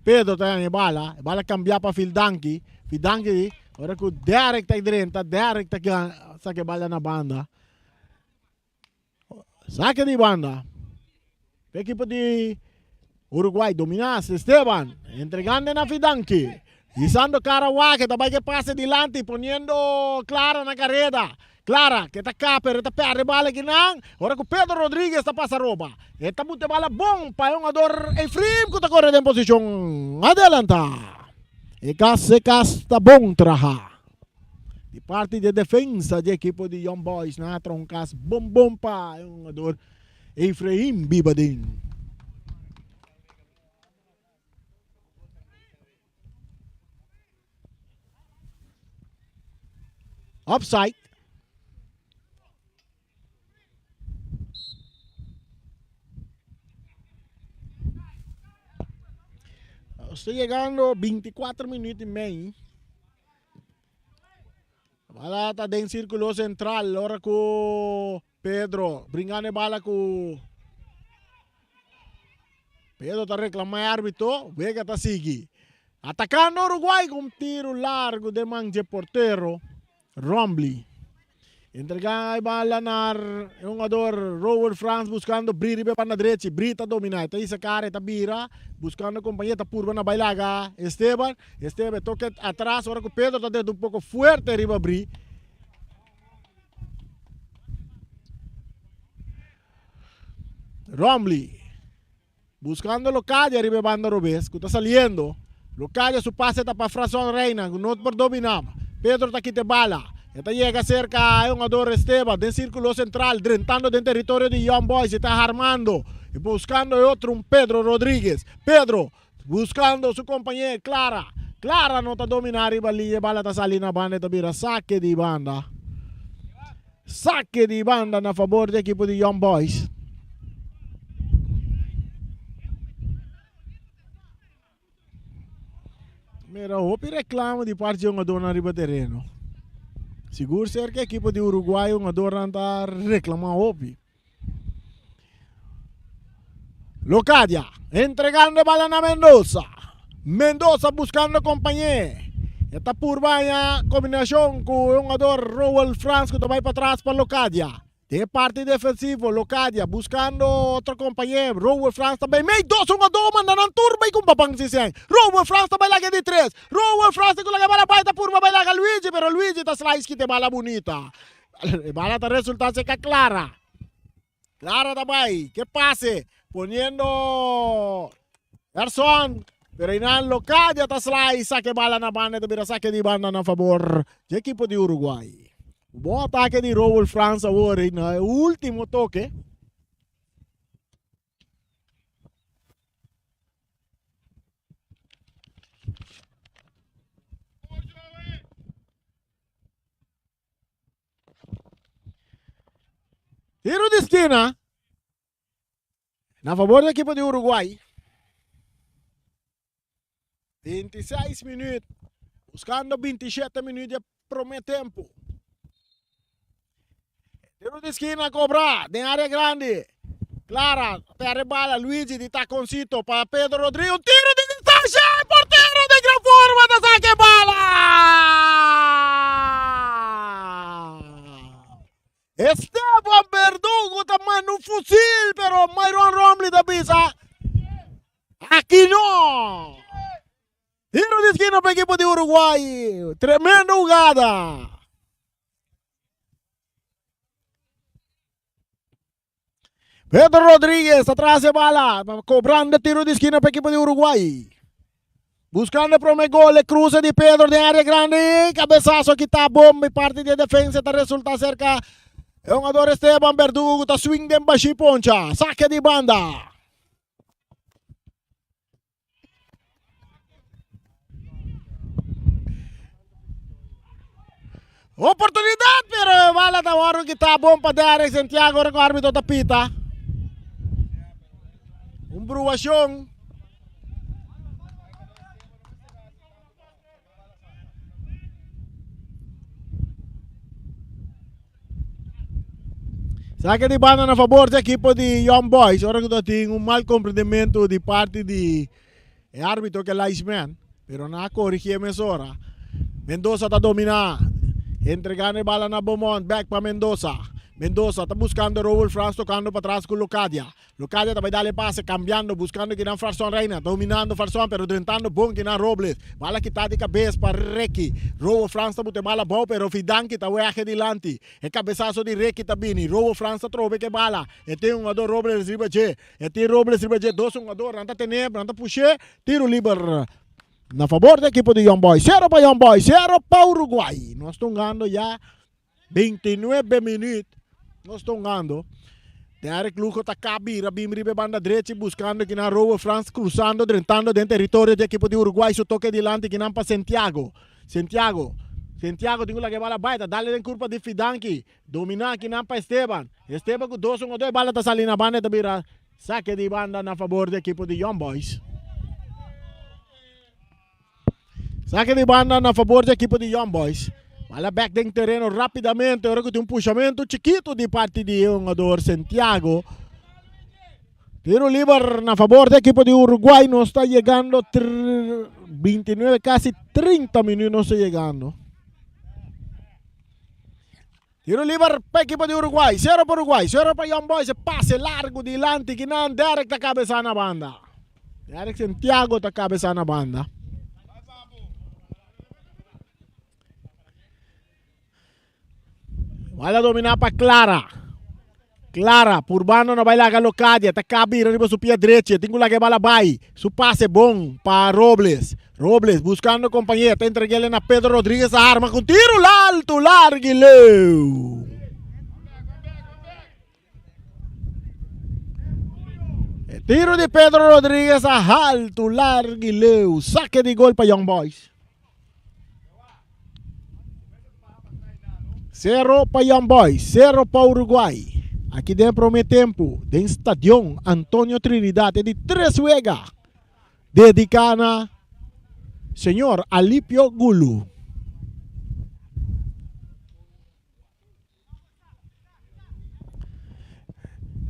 Pedro está em bala. Bala cambiar para Fildanki. Fildanki. Ora que o Derek está dentro, Derek está saque bala na banda. Saque de banda. O equipo de Uruguay dominasse Esteban, entregando na Fidanki. Guisando Caraguá, que também que passe dilante, poniendo Clara na carrera. Clara, que está cá, pero está perde bala aqui não. Ora que o Pedro Rodrigues está passa roupa. Está muito bala bom para um jogador Efrim, que está correndo em posição. Adelanta. E se casta bom trabalho. De parte de defesa de equipo de Young Boys, na troncas bom para um jogador Efraim Bibadin. Offside. Estou chegando 24 minutos e meio. Bala está dentro do círculo central. Agora com Pedro. Brincando bala com Pedro está reclamando árbitro. Vega está seguindo. Atacando Uruguay com tiro largo de manje portero. Rombly. Entregar a bala na jogador Robert France buscando Bri para na direita. Bri está dominando. Está essa cara, está bira. Buscando companheira purva na bailaga. Esteban toca atrás. Agora que o Pedro está dentro um pouco forte arriba Bri. Rombly. Buscando Locadia arriba banda Robes. Que está saliendo. Locadia su pase está para Farson Reina. No por dominar. Pedro está aqui de bala. Esta llega cerca a un jugador Esteban del círculo central, entrando en territorio de Young Boys, está armando y buscando otro, un Pedro Rodríguez. Pedro buscando su compañera Clara. Clara no está dominando y bala está saliendo a banda, está mira, saque de banda. Saque de banda a favor del equipo de Young Boys. Mira, houve reclamo de parte de um jogador na riba terreno. Seguro ser que a equipe de Uruguai um jogador está reclamando houve. Locadia, entregando bala na Mendoza. Mendoza buscando companheiro. Está por baixo, combinação com o jogador Roel France que vai para trás para Locadia. De parte defensivo, Locadia buscando outro companheiro. Roel France também. Meio dois, um jogador mandando turma e com papang siseng. Roel France também lá de três. Roel France com a bala baita por vai lá Luigi, pero Luigi está slice que tem bala bonita. Bala está resultado seca Clara. Clara também. Que passe. Poniendo Gerson. Pero inan Locadia está slice. Saque bala na banda. Também saque de banda na favor do equipo de Uruguai. Bom ataque de Roel France agora, no último toque. Tiro de esquina. Na favor da equipe de Uruguai. 26 minutos. Buscando 27 minutos de primeiro tempo. Tiro de esquina a cobrar, de área grande. Clara, perde bala, Luigi de taconcito para Pedro Rodrigo. Un tiro de distancia, el portero de gran forma de saque bala. Esteban Verdugo también un fusil, pero Myron Rombly de pisa. Aquí no. Tiro de esquina para el equipo de Uruguay. Tremenda jugada. Pedro Rodríguez atrás de bala, cobrando tiro de esquina para el equipo de Uruguay. Buscando el primer gol, le cruce de Pedro de área grande, cabezazo que está bomba y parte de defensa, te resulta cerca. El jugador Esteban Verdugo, está swing de baixo y poncha, saque de banda. Oportunidad, pero bala da hora que está bom para Derek Santiago, o árbitro tapita. Bruación. Saque de banda a favor do equipo de Young Boys. Ora que tem mal compreendimento de parte de árbitro que é linesman, pero na corrigir mesora. Mendoza está dominando, entregando a bala na Beaumont, back para Mendoza. Mendoza está buscando Raúl Franz, tocando para atrás con Locadia. Locadia também dá pase, cambiando, buscando que não Farson Reina, dominando Farson, pero tentando bom que não Robles. Bala que está de cabeça para Requi. Raúl Franz está botando bala bom, pero Fidanki está viaje delante. É cabeçazo de Requi também. Raúl Franz está trove que bala. E tem um jogador Robles Ribache. E tem Robles Ribache, dois jogador, não está tenendo, não está puxando, tiro livre. Na favor do equipo de Young Boys. 0 para Young Boys, 0 para Uruguai. Nós estamos ganhando já 29 minutos. Nós estamos ganhando. Derek Lujo está cabira, bimribe banda direita, buscando que na Raúl Franz, cruzando, entrando dentro do território do equipo de Uruguai. Su toque delante que não para Santiago. Santiago, tem que bala baita, dale em curva de Fidanki. Dominar que não para Esteban. Esteban com 2 bala está salindo na banda, também saque de banda na favor do equipo de Young Boys. Saque de banda na favor do equipo de Young Boys. Bala back dentro terreno rapidamente. Agora que tem puxamento chiquito de parte de jogador Santiago. Tiro livre na favor do equipo de Uruguai. Não está chegando 29, quase 30 minutos não está chegando. Tiro livre para a equipo de Uruguai. 0 para Uruguai, 0 para Young Boys. Passe largo delante que não Derek está cabeça na banda. Derek Santiago está cabeça na banda. Vai lá dominar para Clara. Clara, por banda não vai lá a Locadia. Está cabir arriba su pé direito. Tem que lá que bala vai. Su passe bom para Robles. Robles buscando companhia. Está entregando na Pedro Rodríguez a arma com tiro alto, largo e leu. Tiro de Pedro Rodríguez a alto, largo e leu. Saque de gol para Young Boys. 0 para Young Boys, 0 para Uruguai. Aqui dentro ao mesmo tempo, do estádio Antônio Trinidad, de Três Vega, dedicada Senhor Alípio Gulu.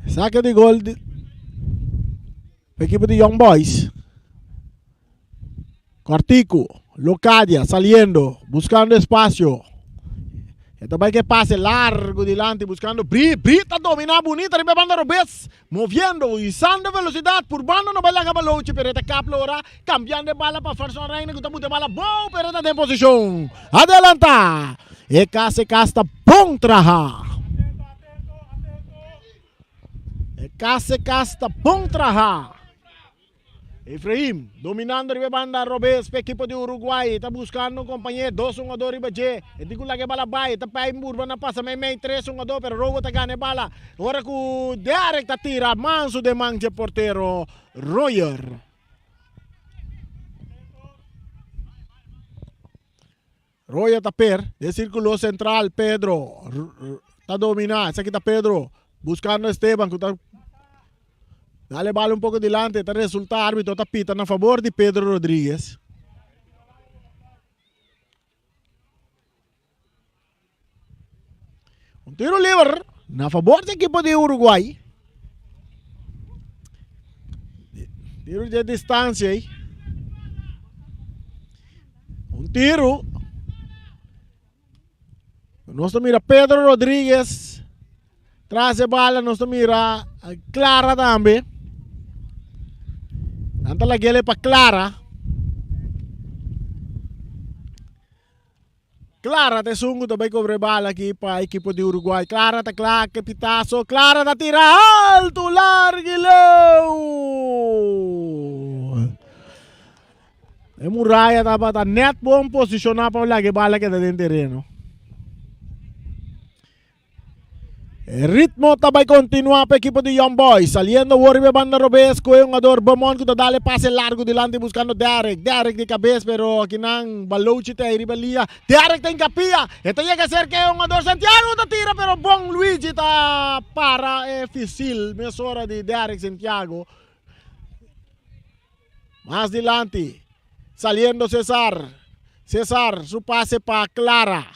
Saque de gol de equipe de Young Boys. Cortico, Locadia saliendo, buscando espacio. Também que passe largo delante, buscando Brita dominar bonita, arriba banda Robes, moviendo, usando velocidade, por banda não vai lá acabar longe, pero está caplora, cambiando de bala para Farson Reina, que está muito bala, bom, pero está em posição, adelanta, e case casta, bom traja, e case casta, bom traja. Efraim, dominando a banda Robes, para equipo de Uruguai, está buscando companheiro, 2 jogadores riba e digo lá que bala vai, está para burba na passa, meio 3 jogadores, pero Robo está ganhando bala. Agora que o Derek está tira, manso de manche portero, Royer. Royer está de círculo central, Pedro, está dominando, esse aqui está Pedro, buscando Esteban, que está dale bala um pouco delante, está resulta árbitro, está pita na favor de Pedro Rodríguez. Um tiro livre na favor da equipe de Uruguai. Tiro de distância aí. Um tiro. Nós mira Pedro Rodríguez. Traz a bala, nós mira Clara também. Anta lagi para Clara. Clara te sungo também cobre bala aqui para a equipe de Uruguai. Clara te claque, pitaço. Clara te tira alto, larguileu. E Muraya tá net bom posicionar para largar bala que tá dentro do terreno. El ritmo também continua para a equipe de Young Boys. Saliendo Warrior Banda Robesco é um jogador Beaumont que tá dando passe largo delante buscando Derek. Derek de cabeça, pero aqui não Balouchi tem ribelia. Derek tem capia. Este chega a ser que é um jogador Santiago tá tira, pero bom Luigi tá para é difícil. Mesora de Derek Santiago. Mais delante. Saliendo Cesar. Cesar, su passe para Clara.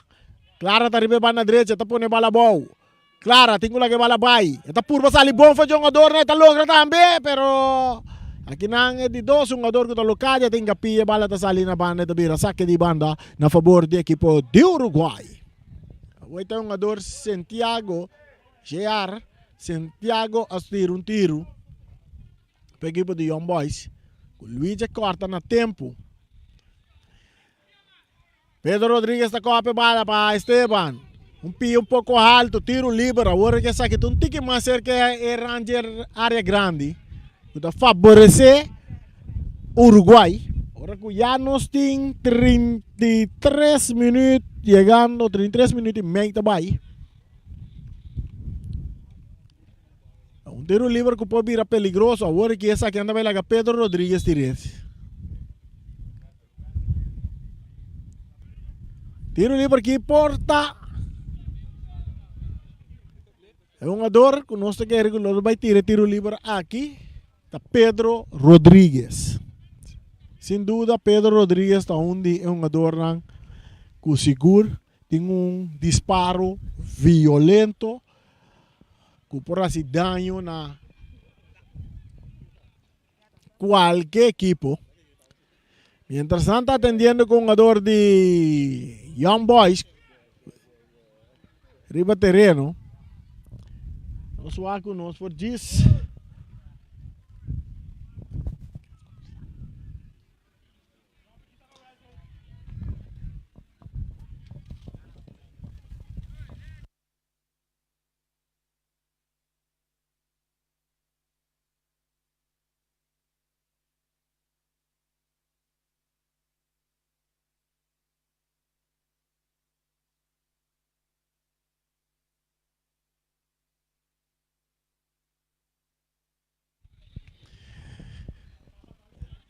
Clara tá ribe banda direita, tá pone bala boa. Clara, tengo la que bala bay. Esta purba sali bom fa jogador na esta logra também, pero aqui não é de dois jogador que tá locada, tem capia bala tá sali na banda da bira, saque de banda na favor do equipo de Uruguai. O então jogador Santiago Gear, Santiago a tiro para equipo de Young Boys. O Luigi corta na tempo. Pedro Rodrigues tá copa bala para Esteban. Pie un poco alto, tiro livre, agora que sabe que um tique mais cerca é Ranger área grande, que favorece Uruguai. Agora que já nós temos 33 minutos, chegando 33 minutos e meio também. Tiro livre que pode virar peligroso, agora que essa aqui anda vai lá Pedro Rodrigues tirese. Tiro livre que porta. É um jogador que nós queremos vai tirar tiro livre aqui, tá Pedro Rodrigues. Sem dúvida, Pedro Rodrigues está onde é um jogador que seguro tem disparo violento que pode fazer dano na qualquer equipo. Mientras tanto, atendendo com um jogador de Young Boys, riba terreno. Nós vamos nós por diz.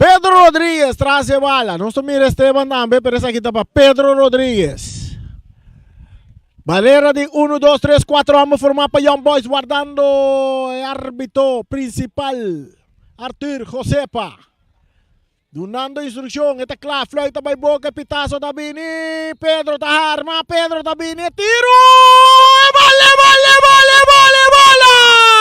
Pedro Rodrigues traz a bala. Não estou mirando Esteban também, pero essa aqui está para Pedro Rodrigues. Barreira de 1, 2, 3, 4. Vamos formar para Young Boys, guardando o árbitro principal, Arthur Josepa. Donando instrução. Esta claro, fleita vai boca, pitaço da Bini. Pedro tá arma, Pedro tá Bini. Tiro! Bola, bola, bola, bola, bola!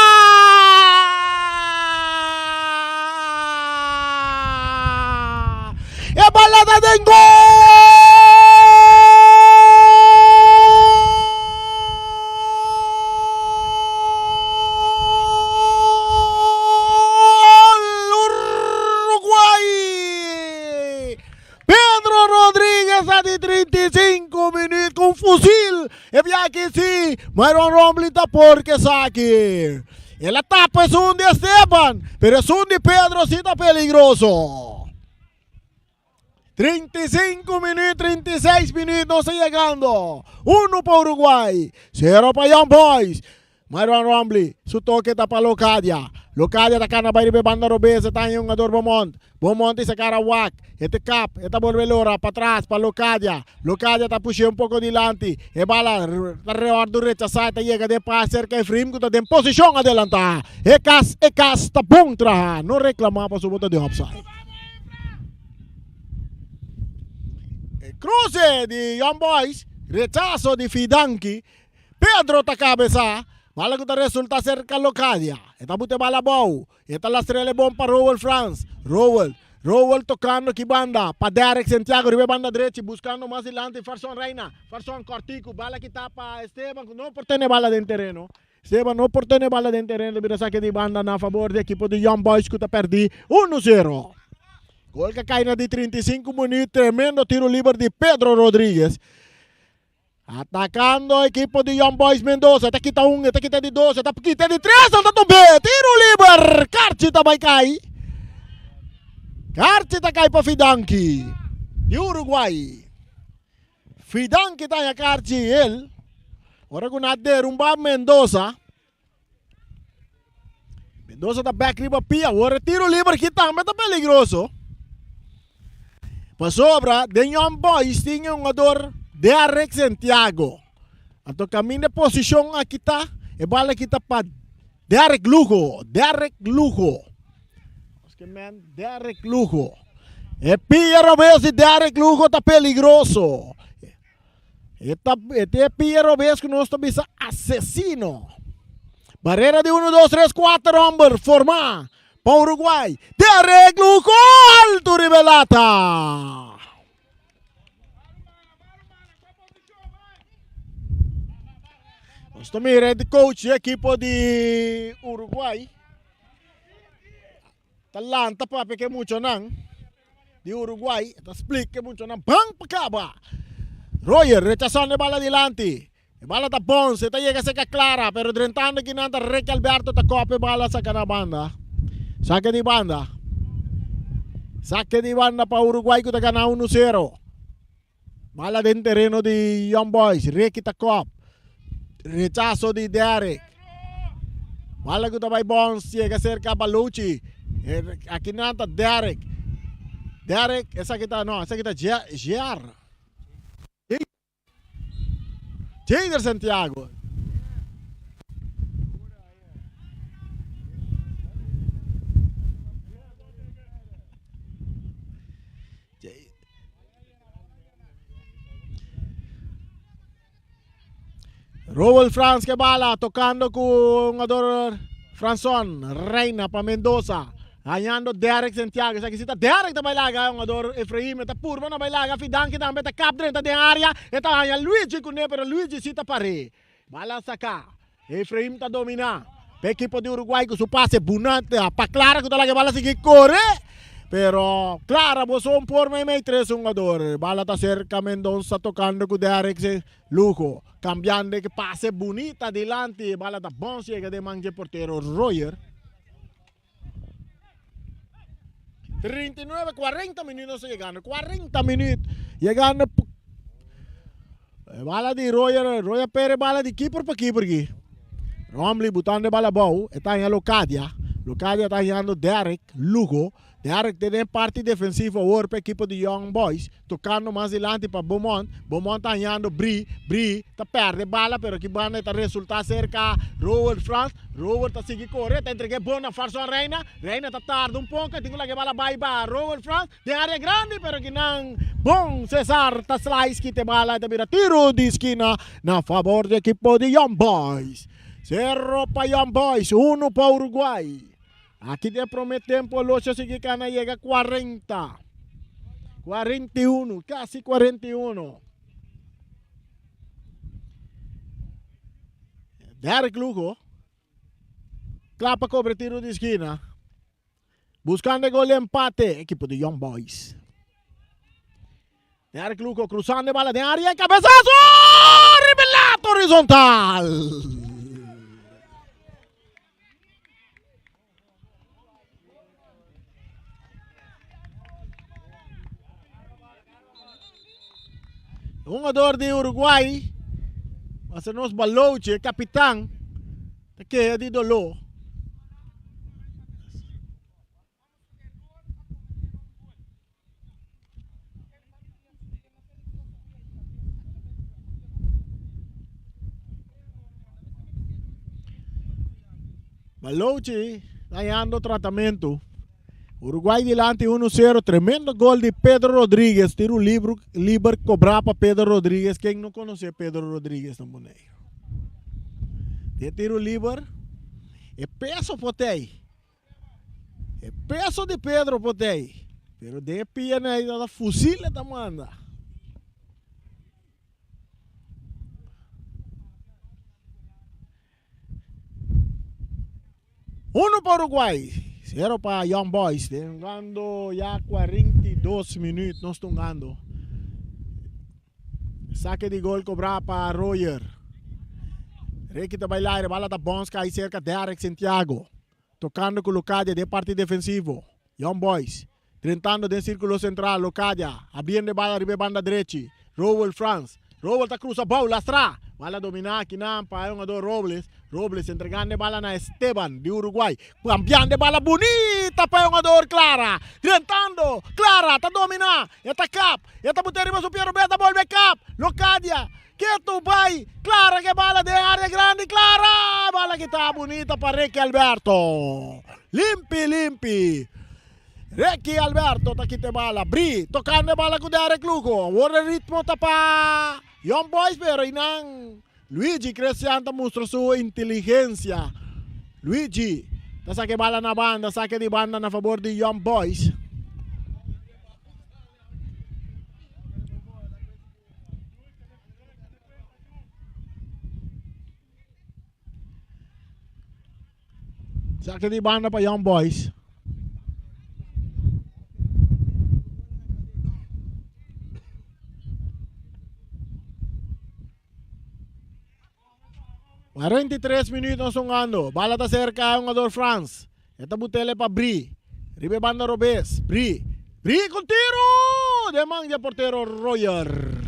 É balada de gol! Uruguai! Pedro Rodrigues a de 35 minutos com fuzil. E via aqui sim, Myron Romley tá porque saque. Ela tapa é um de Esteban, pero é um de Pedro, sim tá peligroso. 35 minutos, 36 minutos, não está chegando. 1 para Uruguai, 0 para Young Boys. Myron Romley, su toque está para Locadia. Locadia está cá na baile de banda robesa, está em um jogador Beaumont. Beaumont esse cara Wack. Este cap, esta volvelora para trás, para Locadia. Locadia está puxando um pouco adiante. E bala, alrededor do rechaçar, está chega de passe, cerca de frame, que está em posição adelantar. E cas, está bom trabalhar. Não reclamar para su bota de offside. Cruce de Young Boys, rechazo de Fidanki, Pedro ta cabeza, bala que resulta cerca Locadia. Esta bute bala boa, esta la estrela bom para Rowell France. Rowell tocando aqui banda, para Derek Santiago, ribe banda direita, buscando mais adelante, Farson Reina, Farson Cortico, bala que tapa Esteban, não por ter bala dentro terreno. Esteban não por ter bala dentro terreno, vira saque de banda na favor do equipo de Young Boys que está perdi 1-0. Gol que cai na de 35 minutos, tremendo tiro livre de Pedro Rodrigues. Atacando equipo de Young Boys Mendoza. Esta quita 1, esta quita de 2, esta quita de 3. Salta B. Tiro liber. Karchita vai cai. Karchita cai para Fidanki. De Uruguay. Fidanki tá a Karchi ele. Ora com nada rumba Mendoza. Mendoza tá back riba pia. Ora tiro liber que também tá peligroso. Pa sobra, de Young Boys tinha um jogador Derek Santiago. Então caminho de posição aqui tá. E bala kita pa Derek Lugo. Derek Lugo. Derek Lugo. E Piero Vez e Derek Lugo tá peligroso. Este é Piero Vez que nós estamos assassino. Barreira de 1, 2, 3, 4 homens. Formar. Para Uruguay. Derek Lugo. Alto Rivelata. Sto head coach equipo di Uruguay. Talanta pa perché mucho nang di Uruguay. Sta split che mucho nang bang pacaba. Royer rechazando bala adelante. E bala da Ponce, sta llega seca clara, pero drentando que nanda Reque Alberto ta cope bala saca na banda. Saque di banda. Saque di banda pa Uruguay que ta gana 1-0. Bala din terreno di Young Boys, Reque ta cop. Rechazo di Derek. Bala que vai Bones, llega cerca Balucci. Aqui nanta Derek. Derek, essa aqui tá, não, essa aqui tá Ger. Jader Santiago. Rowell France que bala tocando con jugador Franzon Reina para Mendoza. Hallando Derek Santiago. Essa aqui está Derek da bailaga, jogador Efraim está purba na bailaga, Fidanki também está cap dentro da área. Está hallando Luigi com ele, pero Luigi cita pare. Bala saca. Efraim está dominar. Para equipo de Uruguay com seu passe bonante, para Clara que está lá que bala seguir corre. Pero Clara boson por may tres jugador. Bala está cerca Mendoza tocando com Derek Lugo. Cambiando que passe bonita adelante. Bala está bom chega de mangue portero Royer. 39, 40 minutos llegando. 40 minutos llegando. Bala de Royer. Royer Pérez bala de keeper para keeper aqui. Romley botando de bala boa. Está em Locadia. Locadia está ganhando Derek Lugo. Derek tem parte defensiva agora para a equipe de Young Boys. Tocando mais adiante para Beaumont. Beaumont está ganhando Bri. Bri está perde bala, pero que bala está resultando cerca. Robert France. Robert está seguindo correr. Está entregando boa na farsa Reina. Reina está tarde pouco. Tem que bala bye bye. Robert France. De área grande, pero que não. Bom, Cesar está slice que te bala. Está vira tiro de esquina na favor da equipe de Young Boys. 0 para Young Boys. 1 para Uruguay. Aqui de primeiro tempo, Locha Sigicana chega a 40. 41, quase 41. Derek Lugo. Clapa cobre tiro de esquina. Buscando gol de empate. Equipo de Young Boys. Derek Lugo cruzando bala de área. Cabezazo! Revelato horizontal. Um jogador de Uruguay, mas nos Balouche, capitão, que é de Dolo. Balouche ganhando tratamento. Uruguay delante 1-0, tremendo gol de Pedro Rodríguez, tiro libre cobrar para Pedro Rodríguez. Quem não conhece Pedro Rodríguez no Boneiro? De tiro libre, é peso potei. É peso de Pedro potei. Pero de pia da fuzile da manda. Uno para Uruguay. 0 para Young Boys, jugando já 42 minutos, nós estamos jugando. Saque de gol cobrado para Royer. Requita bailar, bala da Bonska aí cerca de Derek Santiago. Tocando com Lucadia de parte defensivo. Young Boys. Tentando de círculo central, Lucadia. Abrindo bala ribe banda direita. Rowell France. Rowell tá cruza bola atrás. Bala dominar aqui na para do Robles. Robles entregando bala na Esteban de Uruguai. Cambiando bala bonita para o jogador Clara. Tentando. Clara tá dominar. E tá cap. E tá botando riba su Piero Beta volve cap. Lucadia. Que tu vai, Clara que bala de área grande, Clara, bala que está bonita para Ricky Alberto, limpi, Ricky Alberto tá aqui te bala, Bri, tocando bala com Derek Lugo, agora o ritmo tá para Young Boys, pero inang Luigi Crescianta mostra sua inteligência, Luigi, tá saque bala na banda, saque de banda na favor de Young Boys. Saque de banda para Young Boys. $43 minutos jugando. Bala está cerca un jugador France. Esta botella para Bri. Ribe banda Robes. Bri con tiro. De manga portero Royer.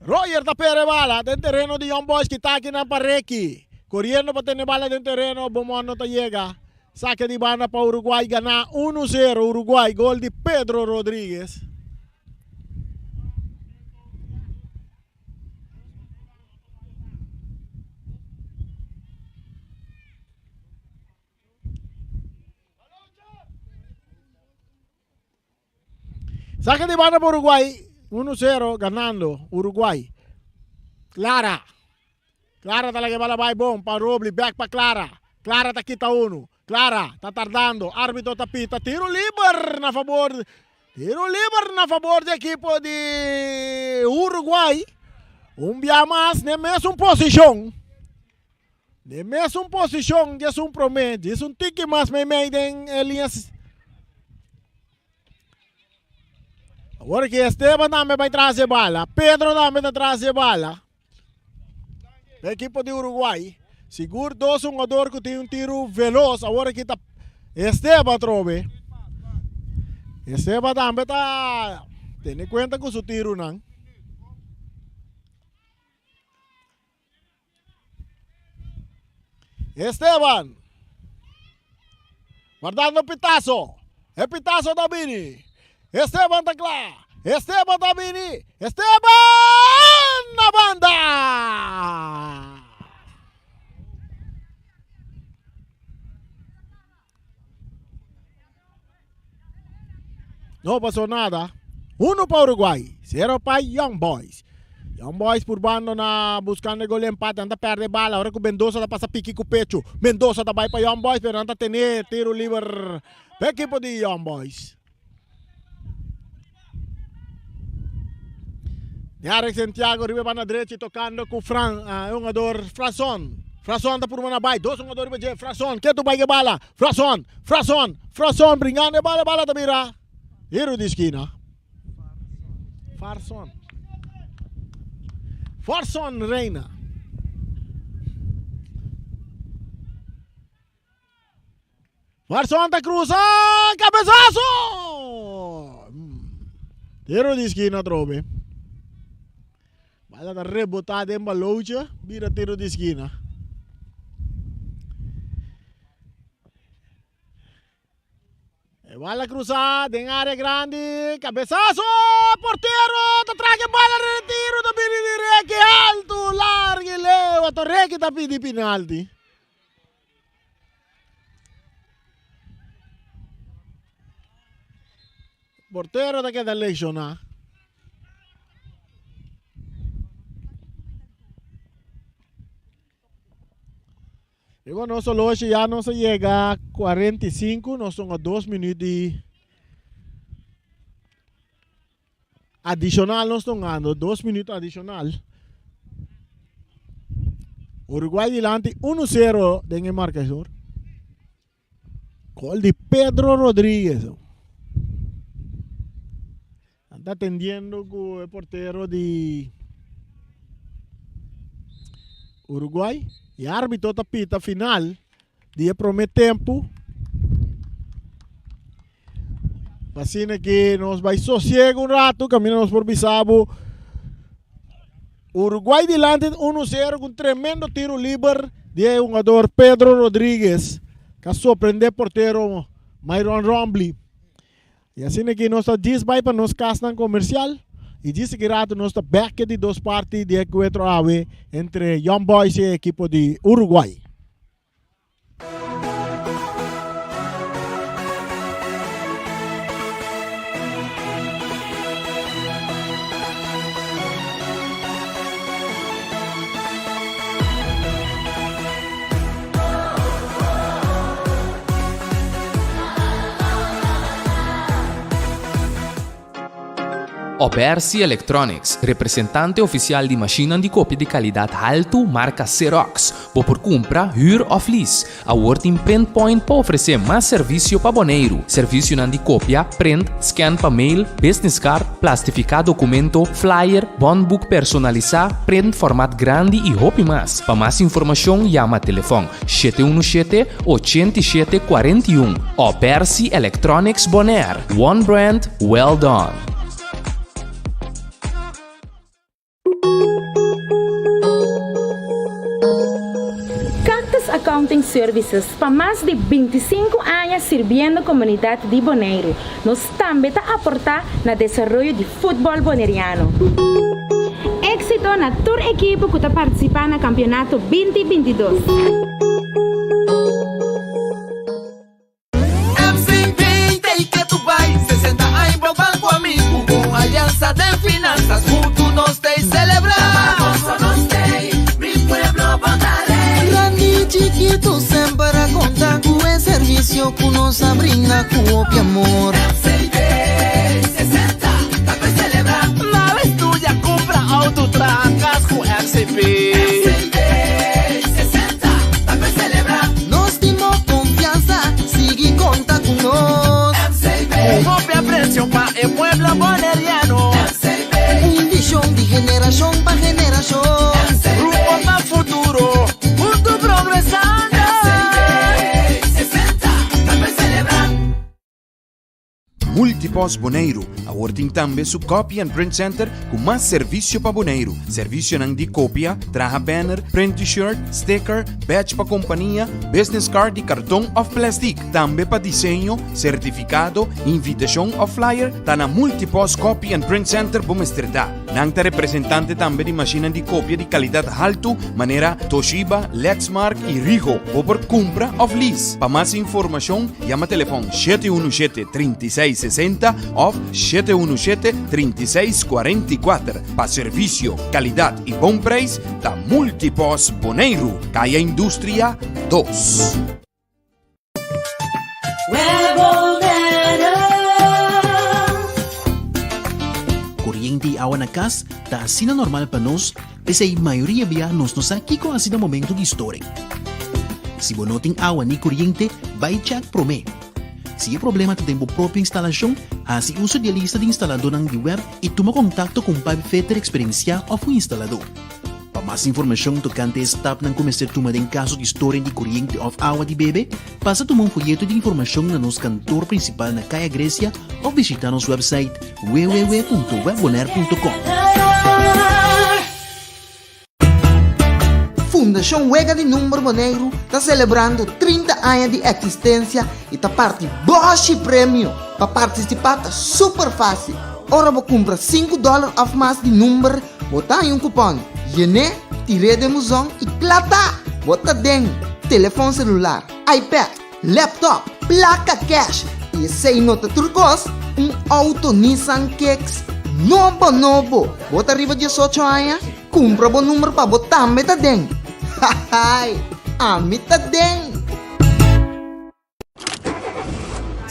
Royer está pere bala del terreno de Young Boys que está aquí en la Parrequi. Corriendo para tener bala del terreno, Bomón no te llega. Saque de banda para Uruguay, gana 1-0 Uruguay, gol de Pedro Rodríguez. Saque de banda para Uruguay. 1-0 ganando Uruguay. Clara talaga bala vai bom para Robles, back para Clara. Clara tá quita uno. Clara tá tardando. Árbitro tá pita. Tiro livre na favor do equipo de Uruguay. Dia mais na mesma posição. É um promete. É um tique mais meio em linhas. Agora que Esteban também vai trazer bala. Pedro também vai trazer bala. A equipe de Uruguai. Seguro dois jogadores que tem tiro veloz. Agora que está Esteban trove. Esteban também está tendo em conta com seu tiro, não. Esteban. Guardando pitazo. É pitazo da Bini. Esteban tá claro. Esteban tá Bini. Esteban na banda. Não passou nada. 1 para Uruguay, 0 para Young Boys. Young Boys por bando na buscando o gol empate, anda perde bala. Agora que o Mendoza tá passa pique com o pecho. Mendoza tá vai para Young Boys, pero anda tener tiro livre para equipo de Young Boys. Derek Santiago ribe na direita tocando com um jogador Frason. Frason tá por uma vai, dois jogadores para Frason. Que tu vai que bala? Frason brincando bala tá mira. Hero de esquina. Farson reina. Farson tá cruza, cabeçaço! Hero de esquina trobe. Bala tá rebotada em baloucha, vira tiro de esquina. Bala cruzada em área grande, cabeçaço, porteiro, tá traga bala de tiro, tá pedindo que alto, largo e leu, a torre que tá pedindo penalti. Porteiro tá querendo lesionar. E bueno, solo hoje já não se chega a 45, nós estamos a 2 minutos de adicional, nós estamos ganhando 2 minutos adicional. Uruguai delante 1-0 en el marcador. Gol de Pedro Rodríguez. está atendiendo con el portero de Uruguay. E árbitro tapita final de primeiro tempo. Assim que nós vai sossego um rato, caminhamos por Bissau. Uruguai delante 1-0 com um tremendo tiro livre de jogador Pedro Rodrigues, que surpreendeu porteiro Myron Rombley. E assim que nós diz vai para nós castan comercial. E disse que rato nós está back de duas partes de encontro ave entre Young Boys e a equipe de Uruguai. Obersi Electronics, representante oficial de máquinas de cópia de qualidade alto, marca Xerox, por compra, huur of lease. A Working Print Point para oferecer mais serviço para boneiro. Serviço de cópia, print, scan para mail, business card, plastificar documento, flyer, bondbook personalizar, print formato grande e hop mais. Para mais informação, chama telefone 717-8741. Obersi Electronics Bonaire. One brand, well done. Accounting Services para mais de 25 anos servindo a comunidade de Bonaire. Nós também está aportar no desenvolvimento de futebol boneriano. Éxito na toda a equipe que está participando no campeonato 2022. MC20 que tu vai, 60 anos voltar comigo, com aliança de finanças, junto nós te celebrar. Nós tem, mi pueblo bondaré. Chiquito sempre conta com o serviço que nos brinda com o amor. MCB 60, tá pra celebrar. Na estúdia compra auto tracas com MCB 60, tá pra celebrar. Nós temos confiança, sigue conta com nós. MCB, copia preço para o pueblo boneriano. MCB, visão de geração para geração. Rumbo para futuro. Multipos Boneiro, a working tambe su Copy and Print Center com mais serviço para boneiro. Serviço de cópia, traja banner, print t-shirt, sticker, badge para companhia, business card e cartão of plastic. Tambe para desenho, certificado, invitação ou flyer, tá na Multipos Copy and Print Center Bomestredá. Nangta representante tambe de máquina de cópia de qualidade alto, maneira Toshiba, Lexmark e Rigo, ou por compra of lease. Para mais informação, chama telefone 717-3660 ou 717-3644. Para serviço, qualidade e bom preço, da Multipos Boneiro, Caia Indústria 2. Corriente awa na casa, tá assim normal para nós, pese a maioria via nos aqui com assim momento de história. Se você não tem água nem corriente, vai check prome. Se o problema tem a própria instalação, assim uso de lista de instalador na web e toma contato com o Pipe Fitter Experiencia ou o instalador. Para mais informação tocante a step na começar tomar em caso de história de corriente ou água de bebê, passa a tomar um folheto de informação na nosso cantor principal na Caia Grécia ou visitar nosso website www.webbonaire.com. Fundação Wega de Número Boneiro está celebrando 30 anos de existência e está parte Bosch Prêmio. Para participar está super fácil. Ora você compra $5 off mais de número, botar em um cupom. Yene, tire de musão e plata. Bota dentro. Telefone celular, iPad, laptop, placa cash e sem nota turcos, auto Nissan Kicks novo. Bota arriba de 18 anos, compra bom número para botar meta dentro. Hahay, amita dentro.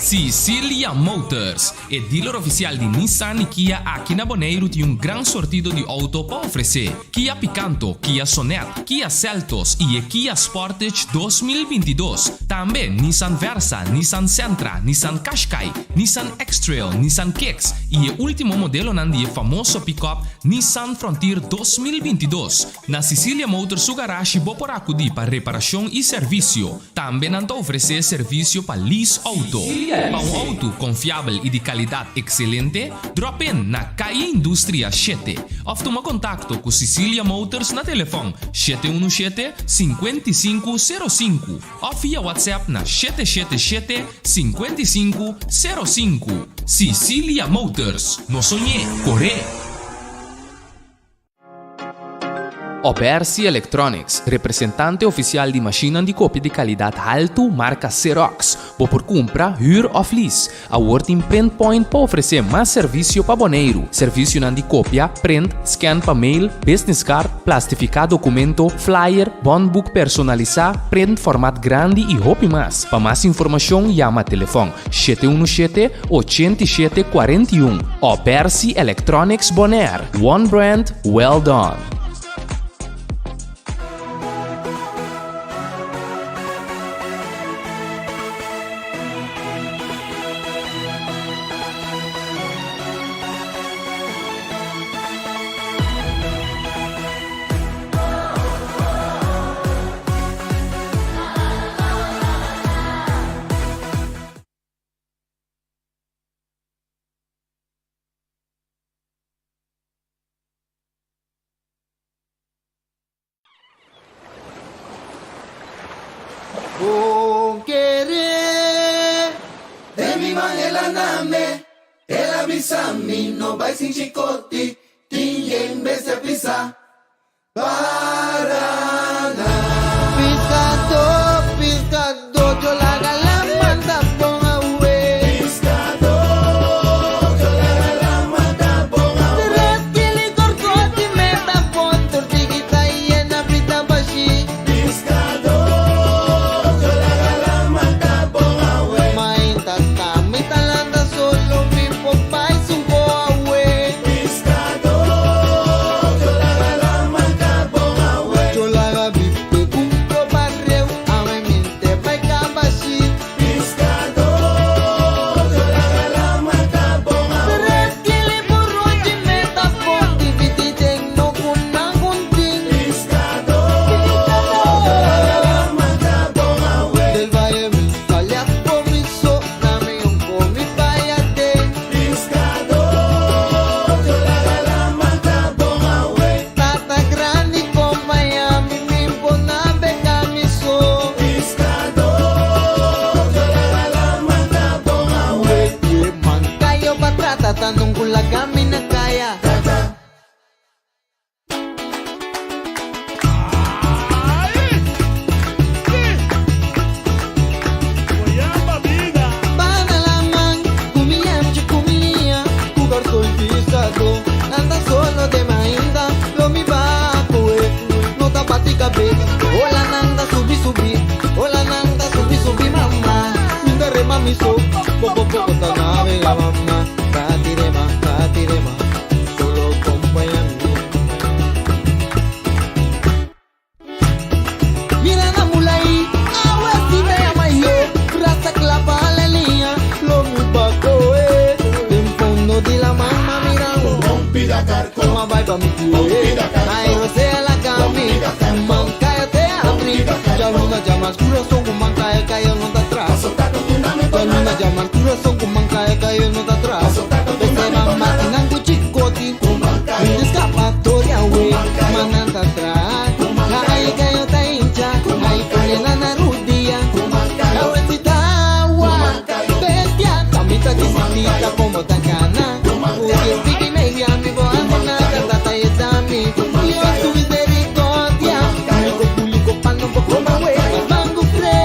Sicilia Motors, é dealer oficial de Nissan e Kia aqui na Bonaire tem gran sortido de auto para oferecer. Kia Picanto, Kia Sonet, Kia Seltos e Kia Sportage 2022. Também Nissan Versa, Nissan Sentra, Nissan Qashqai, Nissan X-Trail, Nissan Kicks e o último modelo nandi famoso pick-up Nissan Frontier 2022. Na Sicilia Motors su garage boporaku di para reparação e serviço. Também não oferecer serviço para lease auto. Para um auto confiável e de qualidade excelente, drop in na Calle Indústria 7. Ou toma contato com Sicilia Motors na telefone 717-5505 ou via WhatsApp na 777-5505. Sicilia Motors, no sonhé, corre! Obersi Electronics, representante oficial de máquina de cópia de qualidade alto marca Xerox. Por compra, huur of lease. A Working Print Point para oferecer mais serviço para Bonaire. Serviço de cópia, print, scan para mail, business card, plastificar documento, flyer, bondbook personalizar, print formato grande e hobby mais. Para mais informação, chama telefone 717-8741. Obersi Electronics Bonaire. One brand, well done. Con querer De mi manela name, ela avisa a mim, não vai sem chicote, tinha em vez de pisar. Paraná. Piscador, piscador, yo la galamanda pon away. Pescador, yo la mata bom away. Rasquili corcote, meta pon, tortiguita y en aprita bashi. Pescador, yo la mata bom away. Mainta kami talanda solo, mi popay sumpo away. Pescador, yo la mata bom away. Yo la gabipe kumpo barreu, ame minte pay kabashi. Pescador, yo la mata bom away. Rasquili burroji, meta pon, dividite no kunang kunting. Pescador, yo la mata bom away. Del valle mi calhas comiso, dame un comi payate. Pescador, yo la mata bom away. Tata grande com Miami, mi bona becamiso. Pescador, yo la mata bom away. Ye man kayo patrata, tanong kulagami na kaya. Panalamang, kumiyam de kumiya, kugar soy pisado. Anda solo de mainda, lo mi baco no tapati cabe. Hola nanda subi subi, hola nanda subi subi mamma. Minda re mami so, poco poco ta nave la mamma. Katirema, solo acompañando. Mira na mulai, awa sita ya mayo, rasa clapa la línea, lo mi baco en fondo de la mamma mira un Pida carco, como vai pa mi cué. Ay, José la cami, mancaia te abri. Ya luna llama al corazón, con mancaia cae no te atrás. Ya luna llama al corazón, con mancaia cae no te atrás. Desde mamá tinan cuchicoti, un escapatoria wey, mananda atrás. Ay, cayo te hincha, ay, cae la narudia. La huesita agua, bestia, camita chiquitita como tacana. Uy, piqui me llame, voy a poner cantata y dame. Yo tu misericordia, público pano poco más wey, mango fre.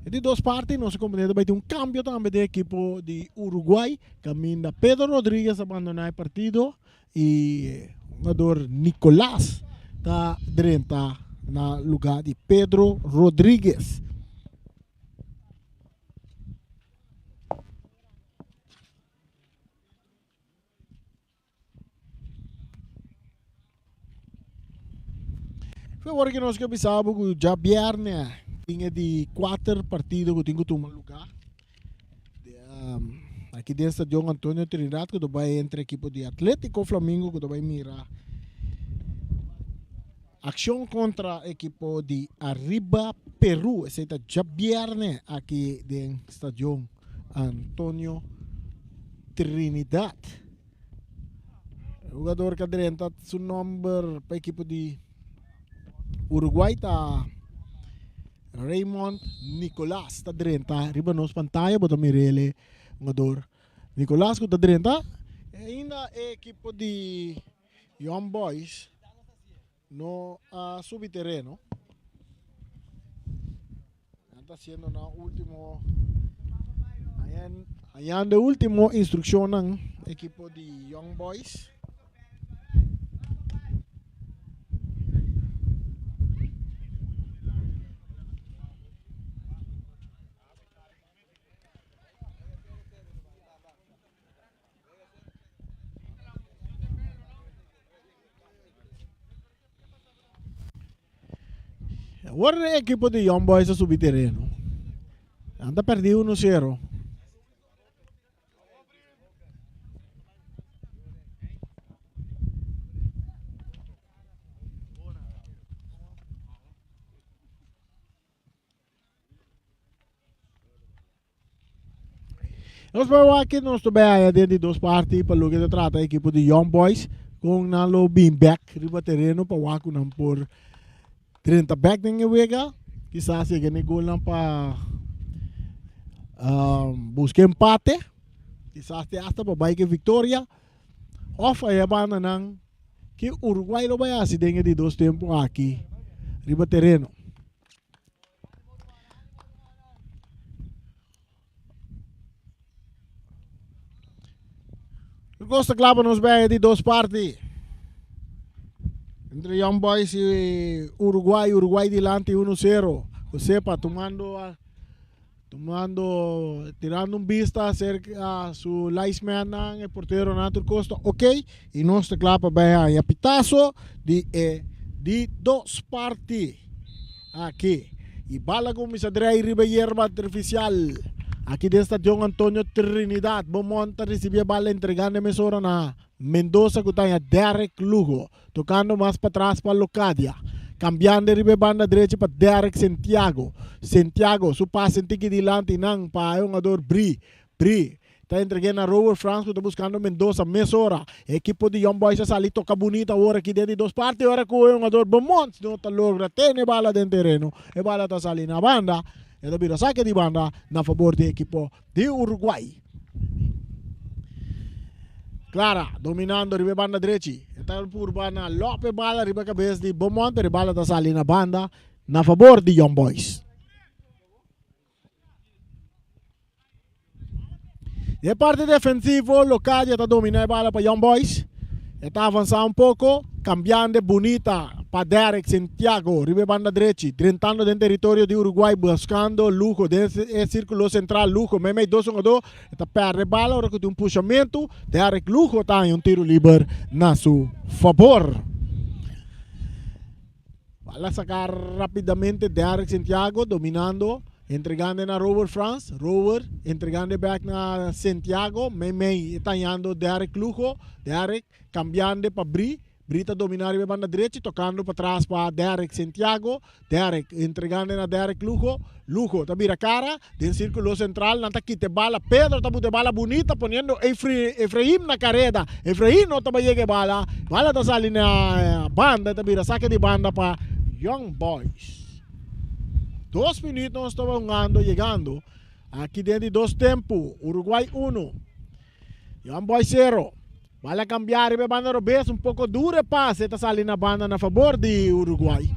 De duas partes, nosso companheiro vai ter cambio também da equipe de Uruguai. Caminha Pedro Rodrigues abandonar o partido e o jogador Nicolás está dentro no lugar de Pedro Rodrigues. Foi hora que nós pensávamos que já viernes tinha de 4 partidos que tinha que tomar lugar. Aqui dentro do Estadio Antônio Trinidad, que vai entre a equipe de Atlético Flamengo, que vai mirar ação contra a equipe de Arriba Peru. Esse é já viernes aqui dentro do Estadio Antônio Trinidad. O jogador que adrenta seu nome para a equipe de Uruguai está Raymond Nicolás, está dentro. Riba nos pantalla, bota mirele o jogador Nicolás que está dentro. Ainda a equipe de Young Boys no subterreno. Está haciendo na último allá de último instrucción ng equipo de Young Boys. Agora a equipe de Young Boys a subir terreno. Anda perdido 1-0. Nós vamos aqui nós também dentro de duas partes para o que se trata a equipe de Young Boys com nalo beanback riba terreno para o Waku não por 30 back ng iwega, quizás se ganigol lang pa busque empate, quizás te hasta pa baike victoria, off ay abana ng que Uruguay lo vaya si dengue de dos tempo aqui, riba terreno. O Costa Club nos vaya de dos partes. Entre Young Boys y Uruguay, Uruguay delante 1-0. Josepa tirando un vista acerca a su linesman, el portero Renato Costa, ok. Y nuestro club va a pitazo de dos partes aquí. Y bala con misadre y riba hierba artificial. Aquí de Estadio Antônio Trinidad, Beaumont recibía bala entregando emisora na Mendoza que está Derek Lugo, tocando más para atrás para Locadia, cambiando de banda derecha para Derek Santiago. Santiago, su pase en tiki delante nang para un jogador Bri, está entregando a Robert France que está buscando Mendoza, mesora. Equipo de Young Boys sali toca bonita ahora aquí dentro de dos partes, ahora con un jogador Beaumont, no está logra, tiene bala dentro terreno, e bala está saliendo a banda. E da saque de banda na favor do equipo de Uruguai. Clara, dominando riba banda direita. Está por banda Lope bala riba cabeça de Beaumont, e bala está saindo na banda na favor de Young Boys. De parte defensivo, Locadia está dominando a bala para Young Boys. Está avançando pouco, cambiando bonita para Derek Santiago, riba banda direita, entrando dentro do território de Uruguai, buscando Lujo, dentro do círculo central, Lujo, mesmo 2-1-2, está perde bala, agora que tem puxamento, Derek Lujo está em tiro livre na seu favor. Bala sacar rapidamente Derek Santiago, dominando, entregando na Robert France, Robert entregando back na Santiago, mesmo está indo Derek Lujo, Derek cambiando para Brita dominar a banda direita, tocando para trás para Derek Santiago. Derek entregando na Derek Lujo. Lujo está vira cara, del círculo central, não está quite bala. Pedro está botando bala bonita, poniendo Efraim na careta. Efraim não está llegue bala. Bala está salindo na banda, está vira saque de banda para Young Boys. 2 minutos estamos jugando, llegando. Aqui dentro de dos tempos. Uruguay 1. Young Boys 0. Bala cambiar e banda Robes um pouco dura passe está salindo na banda na favor de Uruguai.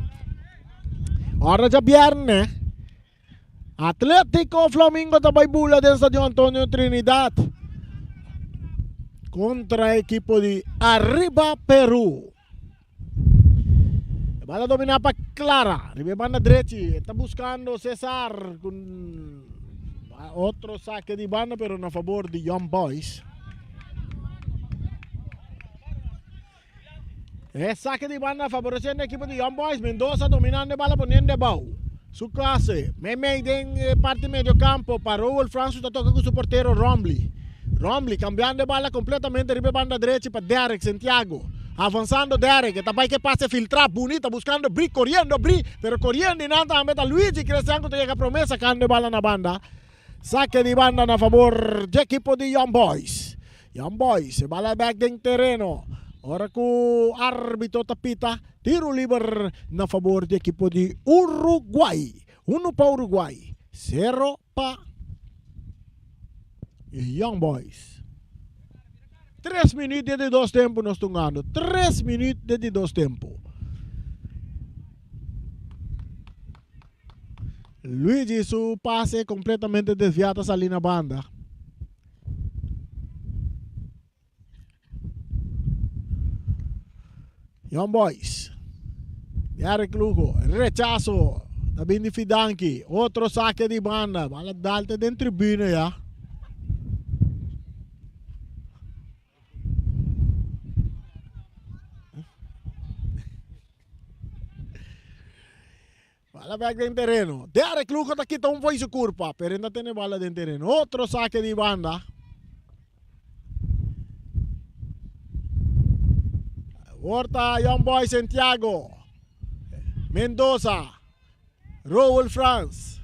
Hora já viernes. Atlético Flamingo tabay bula din sa Estadio Antonio Trinidad contra equipo de Arriba Peru. Bala domina pa Clara, ribeba na derecha, está buscando Cesar con otro saque de banda pero a favor de Young Boys. Es saque de banda favoreciendo el equipo de Young Boys. Mendoza dominando bala poniendo abajo. Su clase, Meme en parte medio campo para Raúl Francis, toca con su portero Romley. Romley cambiando bala completamente arriba banda derecha para Derek Santiago. Avanzando Derek, esta vai que pase filtrar bonita, buscando Bri, corriendo Bri, pero corriendo y nada, a meta Luigi Crescenco te llega promesa, cambio bala na banda. Saque de banda a favor del equipo de Young Boys. Young Boys, bala back en terreno. Ahora con árbitro tapita, tiro libre a favor del equipo de Uruguay. 1 para Uruguay, 0 para Young Boys. 3 minutos de 2 tempos nós estamos ganhando. 3 minutos de 2 tempos. Luigi, su pase completamente desviado a salir na banda. Young Boys. Derek Lugo. Rechazo. Também de Fidanki. Outro saque de banda. Bala dalte dentro da tribuna já. Bala back en terreno. Derek Lugo está aqui, um foi su curva, pero ainda tem bala en terreno. Outro saque de banda. Horta, Young Boy Santiago. Mendoza. Raúl Franz.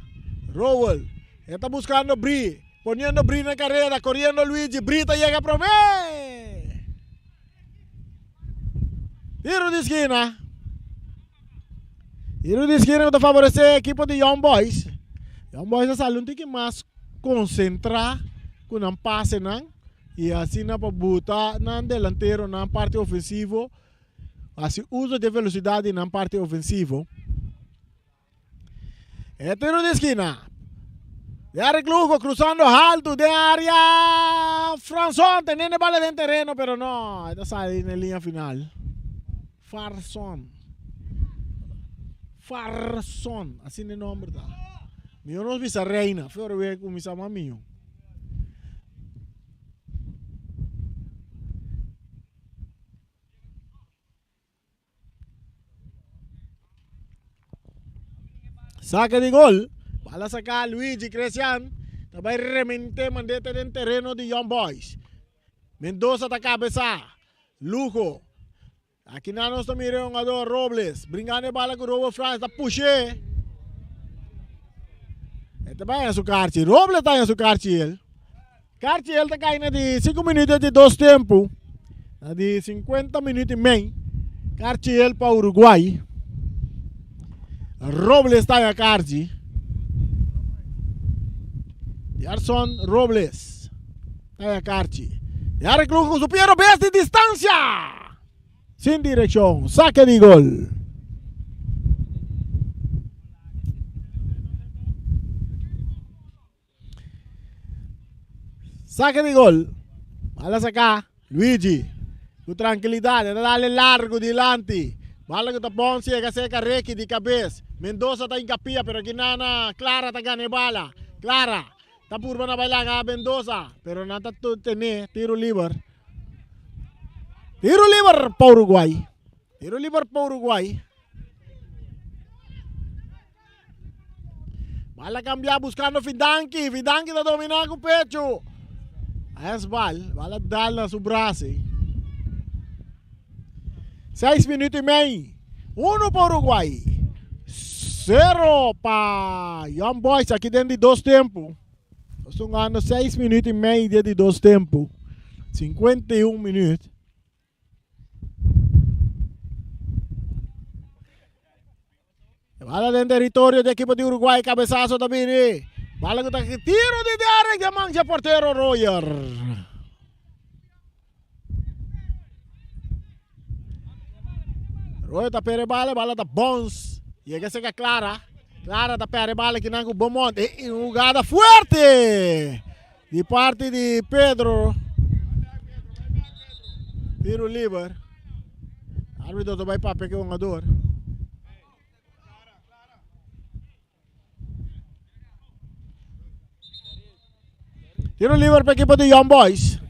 Raúl. Está buscando Bri. Poniendo Bri na carrera. Corriendo Luigi. Bri te llega a mí. Tiro de esquina. Tiro de esquina que favorece el equipo de Young Boys. Young Boys es algo que más concentra con un pase y así na para botar na delantero na parte ofensivo. Así uso de velocidad na parte ofensivo. El tiro de esquina. Derek Lugo cruzando alto de área. Franzón teniendo bala en terreno, pero no, esta sale en la línea final. Farzón, así de nombre está. Mío no es Visa Reina, fue ver con mis amas mío. Saque de gol. Bala sacar Luigi Crescian. Também remente mandete en terreno de Young Boys. Mendoza está cabeza. Lugo. Aqui na nós também um jogador Robles. Brincando a bala com o Raúl Franz. Está puxando. Este vai em seu karte. Robles está em seu karte ele. Karte ele está caindo de 5 minutos de 2 tempos. De 50 minutos e meio. Karte ele para Uruguai. Robles está em karte. Yarson Robles. Está em karte. Derek Lugo con su Piero Best de distancia. Sin dirección, saque de gol. Saque de gol. Bala sacar, Luigi. Con tranquilidad, dale largo delante. Bala que tapón ciega, seca, requi de cabeza. Mendoza está en capilla, pero aquí nada, Clara está gane bala. Clara, está por una bailar a Mendoza, pero nada tú tenés, tiro libre. Tiro libre para Uruguay. Tiro libre para Uruguay. Bala cambiar buscando Fidanki. Fidanki está dominando con pecho. Es bala darle a su brazo. 6 minutos y medio. 1 para Uruguay. 0 para Young Boys. Aquí dentro de 2 tiempos. Están ganando 6 minutos y medio de 2 tiempos. 51 minutos. Bala en territorio del equipo de Uruguay, cabezazo también. Bala que tiro de Derek de mancha portero Roger. Roger está pere bala está Bones. Y es que se Clara. Clara da perde bala que não Beaumont. E jogada forte de parte de Pedro. Tiro livre. Árbitro vai para pegar o jogador. Tiro livre para a equipe de Young Boys.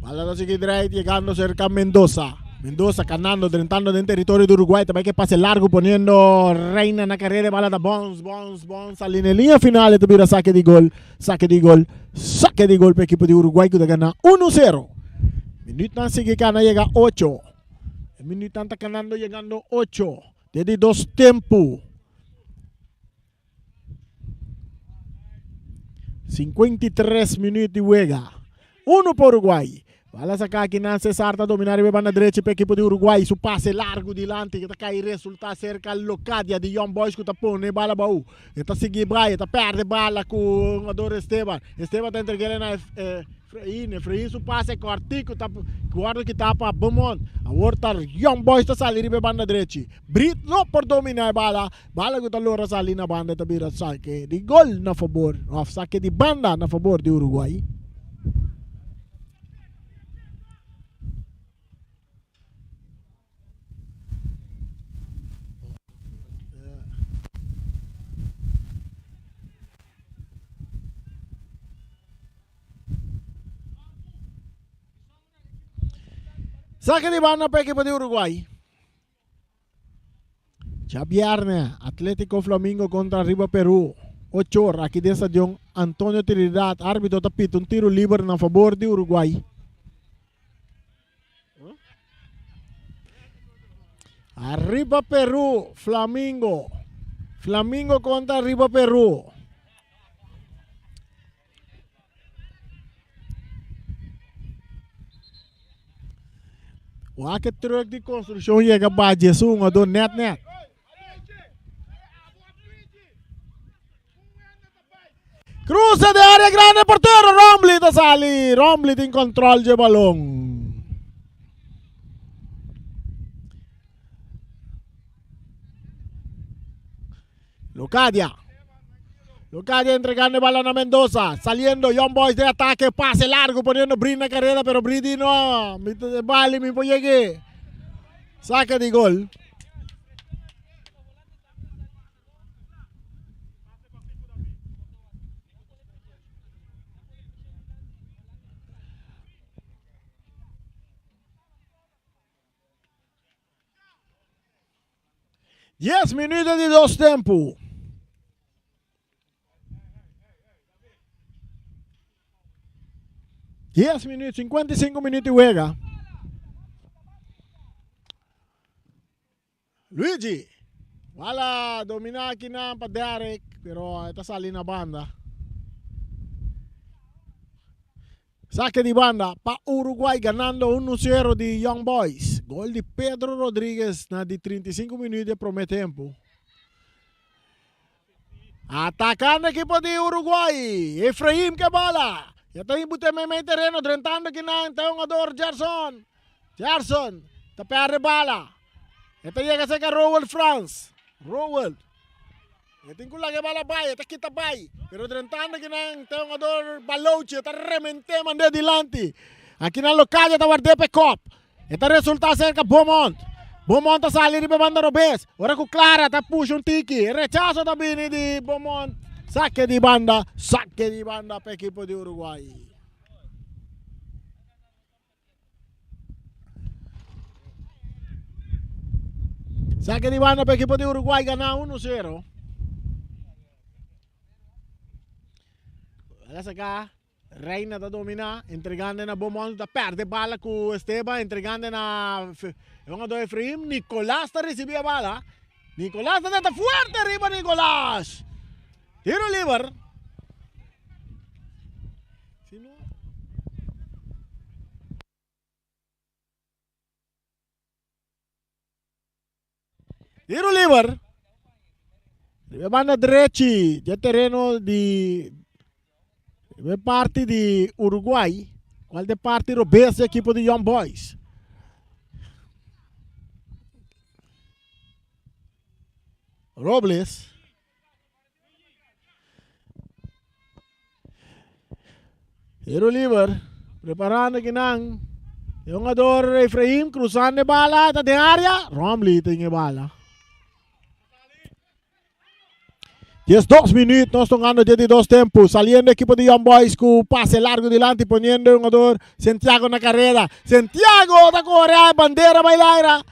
Bala da seguir direito, llegando cerca Mendoza. Mendoza ganando, entrando en territorio de Uruguay. También que pase largo, poniendo Reina en la carrera de bala da Bones. Al en línea final, tuviera saque de gol para el equipo de Uruguay que gana 1-0. Minuto sigue gana, llega 8. El minuto está ganando, llegando 8. Desde 2 tiempos. 53 minutos y juega. 1 por Uruguay. Bala sacar aqui na Cesar, tá dominar e banda direita para a equipe de Uruguai. Su passe largo delante, que tá cair resultado cerca Locadia de Young Boys que tá pondo bala baú. E tá seguir Braia, tá perde bala com o jogador Esteban. Esteban tá entregando na Efraim, su passe cortico, tá guarda que tá para Beaumont. Agora tá Young Boys tá salir e banda direita. Brito por dominar bala. Bala que tá lora salir na banda, tá vira saque de gol na favor. Saque de banda na favor de Uruguai. Saque de banda para el equipo de Uruguay. Ya viernes, Atlético Flamingo contra Riva Perú. 8 horas aquí de estadio Antonio Trinidad. Árbitro tapito, un tiro libre a favor de Uruguay. Arriba Perú, Flamingo. Flamingo contra Riva Perú. O que truck de construção chega para Jesus, do net. Cruza de área grande, portero Rombly da sali. Rombly tem controle de balão. Locadia entregando balón a Mendoza. Saliendo Young Boys de ataque. Pase largo poniendo Brin en carrera. Pero Brady no. Vale, mi llegué. Saca de gol. Diez minutos de 2 tiempos. Diez minutos, 55 minutos y juega. Luigi. Wala domina aquí na para Derek, pero está saliendo a banda. Saque de banda para Uruguay ganando 1-0 de Young Boys. Gol de Pedro Rodríguez na de 35 minutos de primeiro tempo. Atacando a equipe de Uruguay. Efraim que bala. Ya está imbute meio terreno, drentando que não tem um jogador Gerson, está perde bala. Esta llega a ser Rowell France. Rowell. Ya tem que lá bala vai, está quita vai. Pero drentando que não tem um jogador Balouche, está remente mande adelante. Aqui na local está guardando Pecop. Esta resulta cerca Beaumont. Beaumont está salindo de banda Robes. Ora com Clara está puxa um tiki. Rechazo também de Beaumont. Saque de banda para el equipo de Uruguay. Saque de banda para el equipo de Uruguay, gana 1-0. Olha acá, Reina da domina, entregando na Beaumont, da perde bala com Esteban, entregando na jogador Efraim. Nicolás está recebendo a bala. Nicolás está fuerte arriba, Nicolás. Tiro libre. Tiro libre. Banda direita de terreno de parte de Uruguai. Qual de parte Robes, equipe de Young Boys. Robles. Tiro libre. Preparando ginang. Yung jogador Efraim cruzando bala ta de área. Romley tem bala. 2 minutos, nós estamos ganando de 2 tempos. Saliendo el equipo de Young Boys con pase largo delante, poniendo un jugador Santiago na carrera. Santiago da corre bandera bailaira.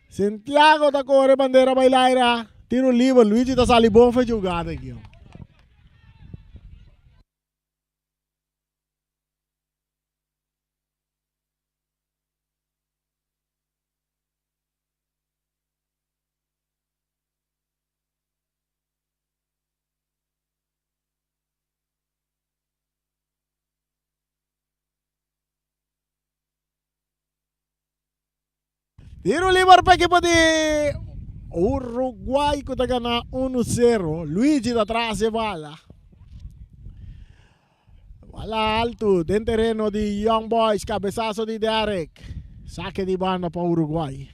Santiago da corre bandera bailaira. Tiro libre, Luigi da sali bom foi jogada aqui. Tiro libre para equipo de Uruguay que está ganando 1-0. Luigi da atrás de bala. Bala alto, dentro terreno de Young Boys, cabezazo de Derek. Saque de banda para Uruguay.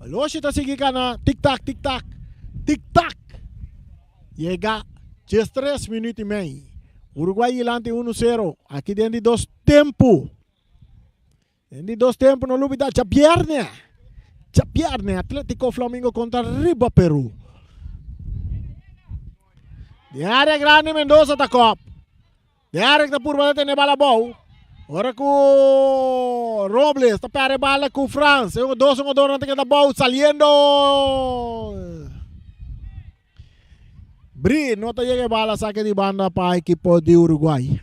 Loshi está seguindo tic-tac, tic-tac, tic-tac. Llega just 3 minutos e meio. Uruguay delante 1-0. Aqui dentro de 2 tempos. En die 2 tempos no lubida já pierde. Atlético Flamengo contra Riba Peru. De área grande Mendoza da cop. De área que tá por baixo tem bala boa. Ora com Robles, tá perde bala com França. Um dono que tá boa saliendo. Bri, não tá chega bala saque de banda para a equipe de Uruguai.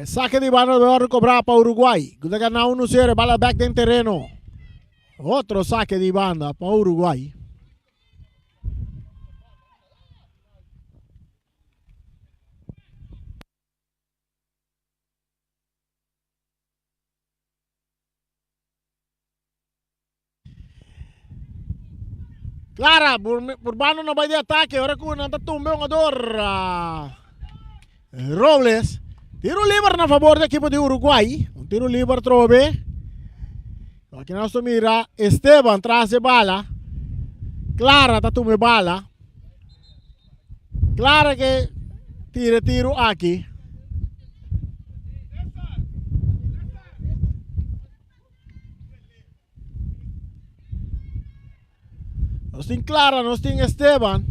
Saque de banda vai recobrar para Uruguai. Está ganando 1-0, bala back dentro terreno. Outro saque de banda para Uruguai. Clara, Urbano não vai de ataque. Agora que não está tumbando o jogador Robles. Tiro livre na favor da equipe de Uruguai. Um tiro livre trove. Aqui nós estamos mira Esteban traz de bala. Clara está tomando bala. Clara que tiro aqui. Nós tem Clara, nós tem Esteban.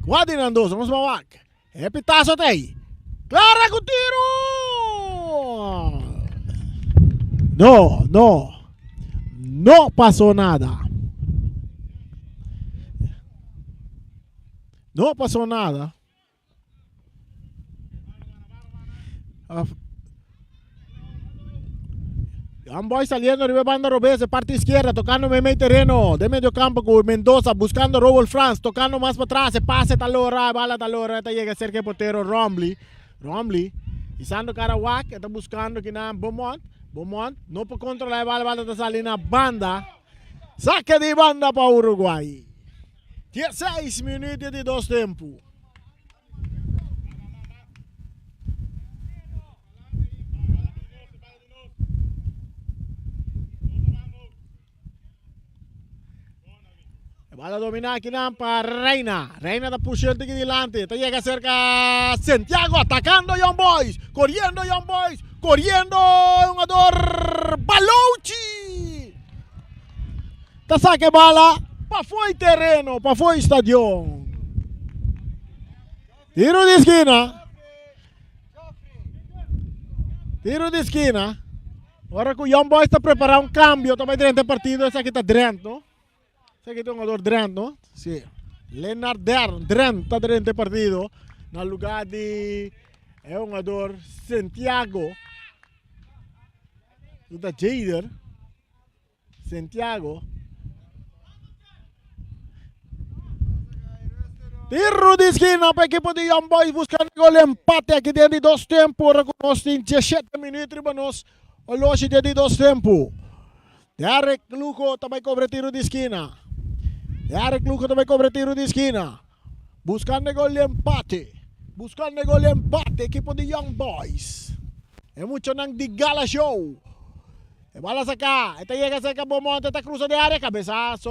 Guardinandoso, vamos mawag. É pitaço até aí. Clara com tiro! Não passou nada. Não passou nada. Ambos saliendo arriba banda Robes de parte izquierda, tocando en medio terreno de medio campo con Mendoza, buscando Robol France, tocando más para atrás, se pase talora, bala talora, hasta llega cerca el portero Romley, pisando Carawak, está buscando que nada Beaumont, no puede controlar la bala está saliendo banda, saque de banda para Uruguay, 16 minutos de 2 tiempos. Bala dominar aqui para Reina. Reina está puxando aqui delante. Está llega cerca Santiago atacando Young Boys. Corriendo Young Boys. Corriendo un jugador Balouchi. Está saque bala para fora terreno, para fora estadio. Tiro de esquina. Tiro de esquina. Agora que o Young Boys está preparando um cambio. Também durante o partido. Esse aqui está dentro, não? Aqui tem um jogador Drent, não? Sim. Leonard Drent está dentro do partido. No lugar de... É um jogador Santiago. Ita Jader. Santiago. Tiro de esquina para o equipo de Young Boys buscando o empate aqui dentro de 2 tempos. Reconosce em 17 minutos para nós. O lote de 2 tempos. Derek Luco também cobre tiro de esquina. Derek Luco também cobre tiro de esquina. Buscando o empate. Buscando o empate, equipo de Young Boys. É muito nang di gala show. E bala sa cá. Esta llega cerca do monte, esta cruza de área, cabeçazo.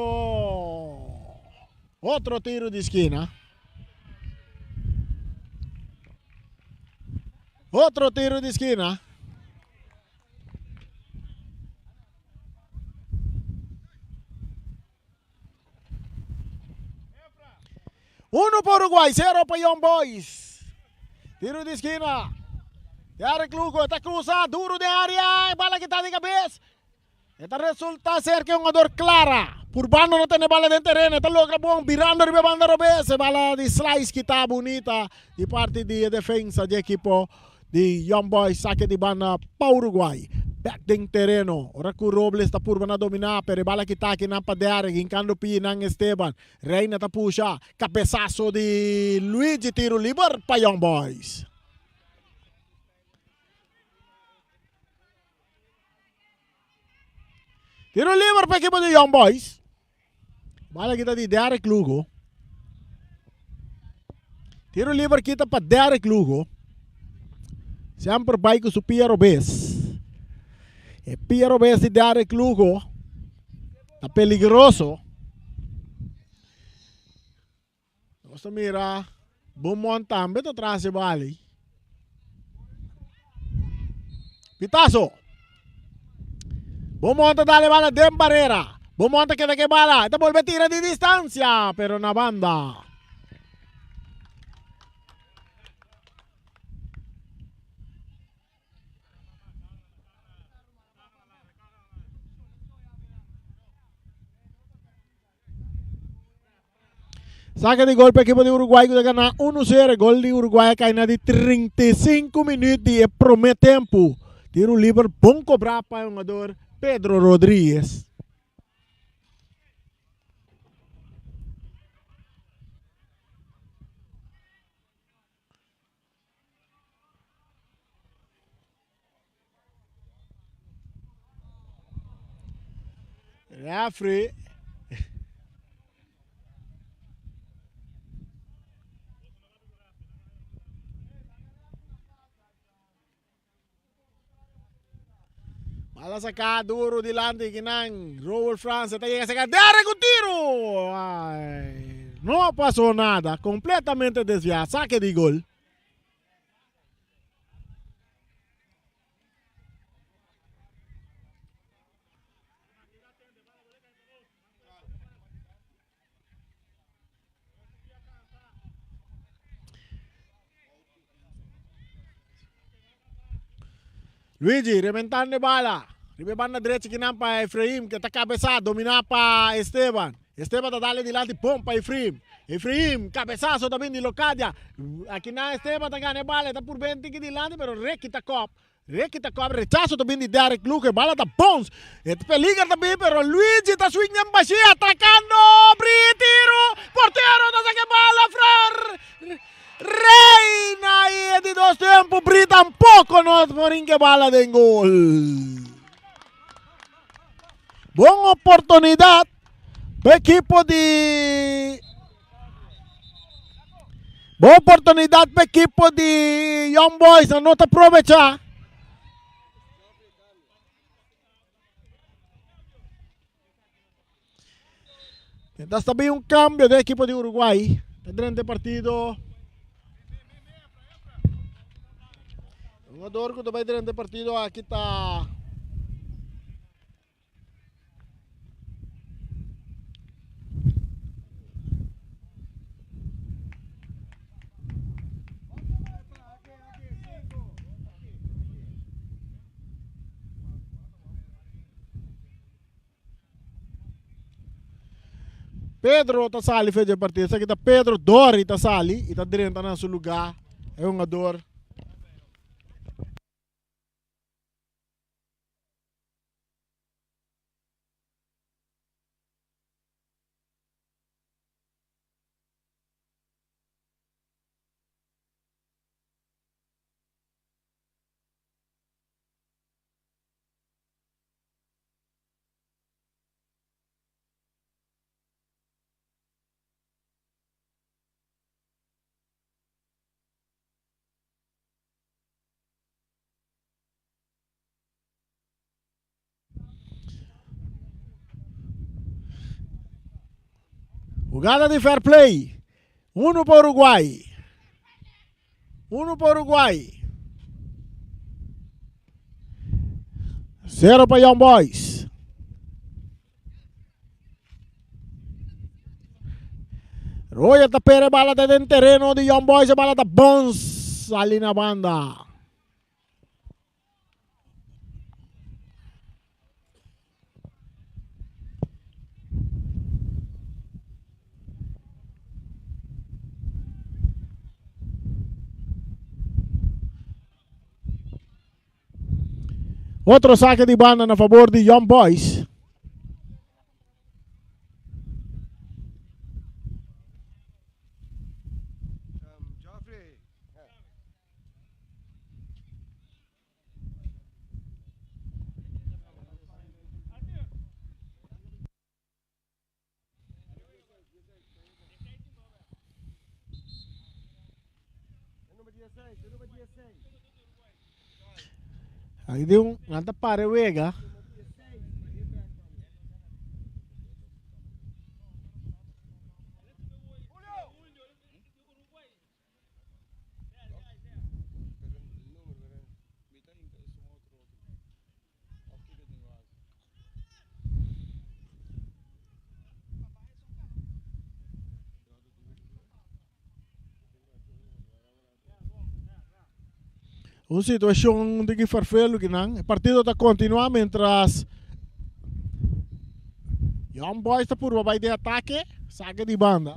Outro tiro de esquina. Outro tiro de esquina. Uno para Uruguay, 0 para Young Boys. Tiro de esquina. Derek Luco está cruzado, duro de área. Bala que está de cabeça. Esta resulta ser que é uma dor clara. Por bando não tem bala dentro do terreno. Esta logra bom, virando a banda robesa. Bala de slice que está bonita. De parte de defesa de equipo de Young Boys. Saque de banda para Uruguay. Back dentro terreno. Ora que o Robles está por banda dominar. Pero bala que está aqui na padera. Gincando pinang Esteban. Reina está puxa. Cabeçaço de Luigi. Tiro livre para Young Boys. Tiro livre para a equipe de Young Boys. Bala kita de Derek Lugo. Tiro livre kita para Derek Lugo. Sempre vai com o Piero Bess. E Piero Bess de Derek Lugo. Está peligroso. Você mira. Bom montam. Beto atrás de bala. Pitazo. Bom monta dale bala de barrera. Bom monta queda que bala. Esta vuelve tira de distancia. Pero na banda. Saca de gol para o equipo de Uruguai que gana 1-0. Gol de Uruguai cai na de 35 minutos e promete tempo. Tiro livre, bom cobrar para o jogador Pedro Rodrigues. Referee. Bala sacar duro delante Ginang. Raúl França llega a sacar. ¡Derek un tiro! Ay, no pasó nada. Completamente desviado. Saque de gol. Luigi, reventando bala. Ribebando direita que não para Efraim, que está cabeçado, dominar para Esteban. Esteban está dando delante, bom para Efraim. Efraim, cabeçaço também de Locadia. Aqui na Esteban está ganhando bala, está por 20 aqui delante, mas requita cop. Requita cop, rechaço também de Derek Luque, bala está bons. Este peliga também, mas Luigi está swingando baixinho, atacando, tiro, porteiro, está sacando bala, Frar. Reina aí de 2 tempos, brita um pouco nós por que bala de gol. Boa oportunidade para o equipo de... Boa oportunidade para o equipo de Young Boys, não está aproveitar. Então está bem cambio da equipo de Uruguai. Durante o partido... Um jogador que também durante o partido aqui está... Pedro Tassali fez a partida. Aqui está Pedro Dori Tassali e está dentro do seu lugar. É um jogador. Jugada de fair play. 1 para Uruguay. 1 para Uruguay. 0 para Young Boys. Roy tapere bala dentro del terreno de Young Boys. Bala da Bones ali na banda. Outro saque de banda a favor de Young Boys. Aí deu nada para o Vega. Uma situação de que farfelo que não. O partido está continuando mientras Young Boys está por vai de ataque, saque de banda.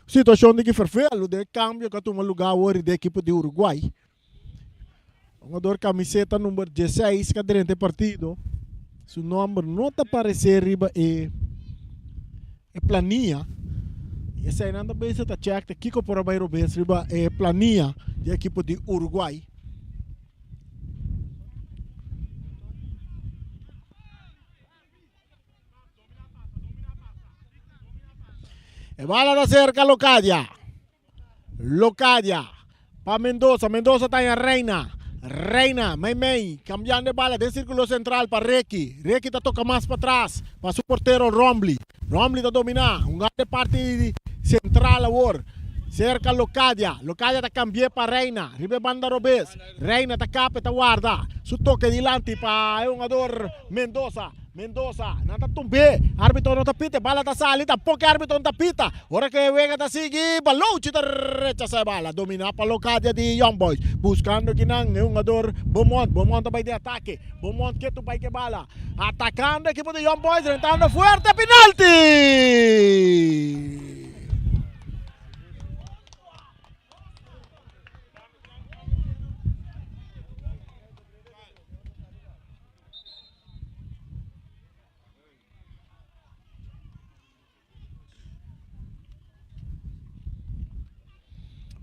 Situação de que farfelo de cambio que toma lugar hoje da equipe de Uruguai. Um jogador camiseta número 16 que durante o partido. Seu nome não está aparecer riba e planilha. Esse aí nada bem se tá check de Kiko por abaixo bem riba e planilha da equipe de Uruguai. E bala da cerca Locadia. Locadia. Para Mendoza. Mendoza está en Reina. Reina. Mei. Cambiando de bala del círculo central para Reiki. Reiki está toca más para atrás. Para su portero Rombly. Rombly está dominar. Un de parte central ahora. Cerca Locadia. Locadia está cambiando para Reina. Ribe banda Robes. Reina está capa, está guarda. Su toque delante para un jugador Mendoza. Mendoza, nada tumbe, árbitro não tapita, bala tá sali, tampouco árbitro não tapita. Ora que vega tá seguir, balouche da rechaça bala, dominar para a Locadia de Young Boys, buscando que não é um jogador Beaumont vai de ataque, Beaumont que tu vai que bala, atacando a equipe de Young Boys, entrando forte, penalti!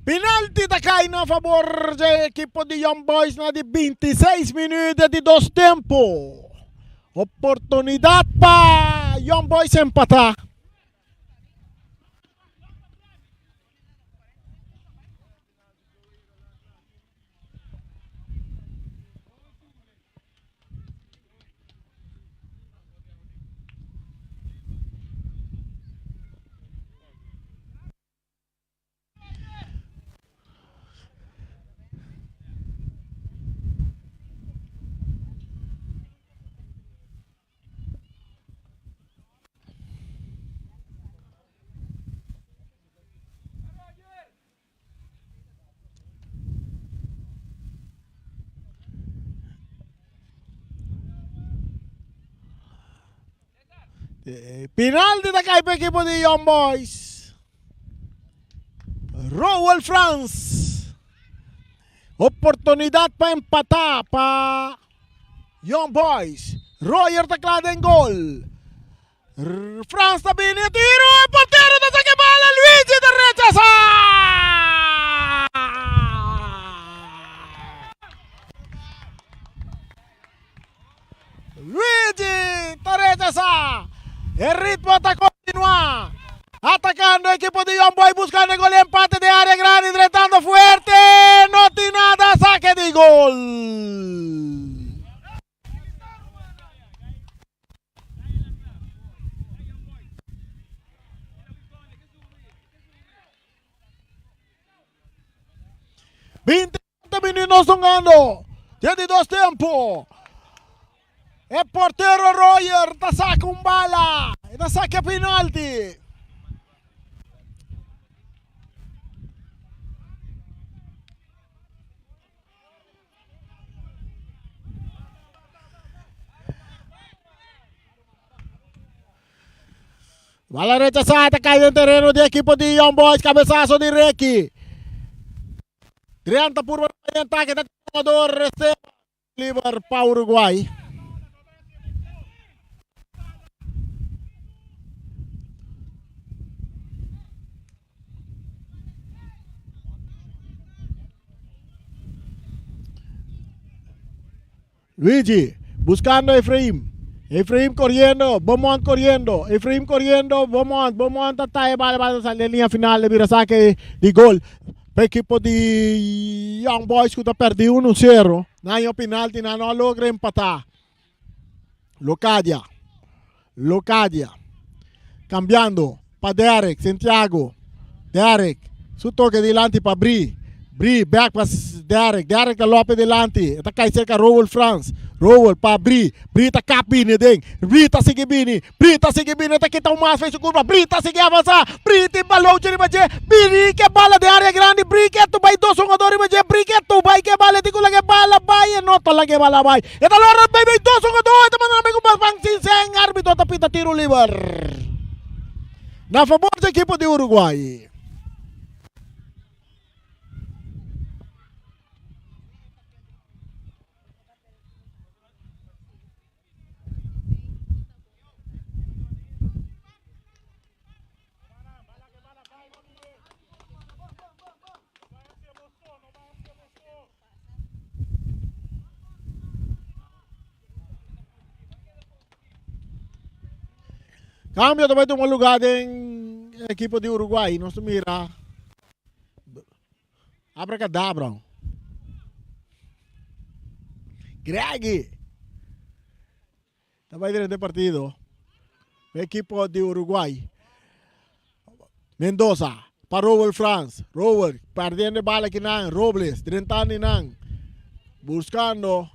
Penalti da Caina a favor da equipe de Young Boys na de 26 minutos de dois tempos. Oportunidade para Young Boys empatar. Penalti da cai para a equipe de Young Boys. Rowell France. Oportunidade para empatar para Young Boys. Royer teclado em gol. France está bem, tiro, o porteiro da saque bola, Luigi da rechaça. Luigi da rechaça. El ritmo está continua. Atacando el equipo de Young Boys, buscando el gol de empate de área grande, tratando fuerte. No tiene nada, saque de gol. nós estamos ganhando. Dia de 2 tempos. É porteiro Royer, tá saca bala. Tá saca penalti. Bola rechazada, cai no terreno do equipo de Young Boys, cabeçaço de Reiki. 30 por ataque da jogador, recebe livre para o Uruguai. Luigi, buscando a Efraim. Efraim corriendo, Beaumont corriendo, Efraim corriendo, Beaumont tá bala salir linha final de saque de gol. Para equipo de Young Boys que está perdido 1-0. Não penalti, não logra empatar. Locadia. Cambiando para Derek, Santiago. Derek, su toque delante para Bri, back para Derek Lopes delante. Está cai cerca Rowell France. Rowell para Bri tá capine deng. Bri tá seguir bini, tá quitando mais, fez o curva, Bri tá seguir avançar. Bri tem balão de ribaje, Bri que bala de área grande, Bri que tu vai 2 jogadores ribaje, Bri que tu vai que bala, digo lá que bala vai, não tô lá que bala vai. E da lora baby 2 jogadores, tá mandando com mais bang sem árbitro tá pita tiro livre. Na favor da equipe de Uruguai. Cambio também de um lugar em equipe de Uruguai. Nós mira. Abracadabra. Greg. Também dentro do partido. Equipe de Uruguai. Mendoza. Para Rowell France. Rowell. Perdendo bala aqui não. Robles. 30 anos não. Buscando.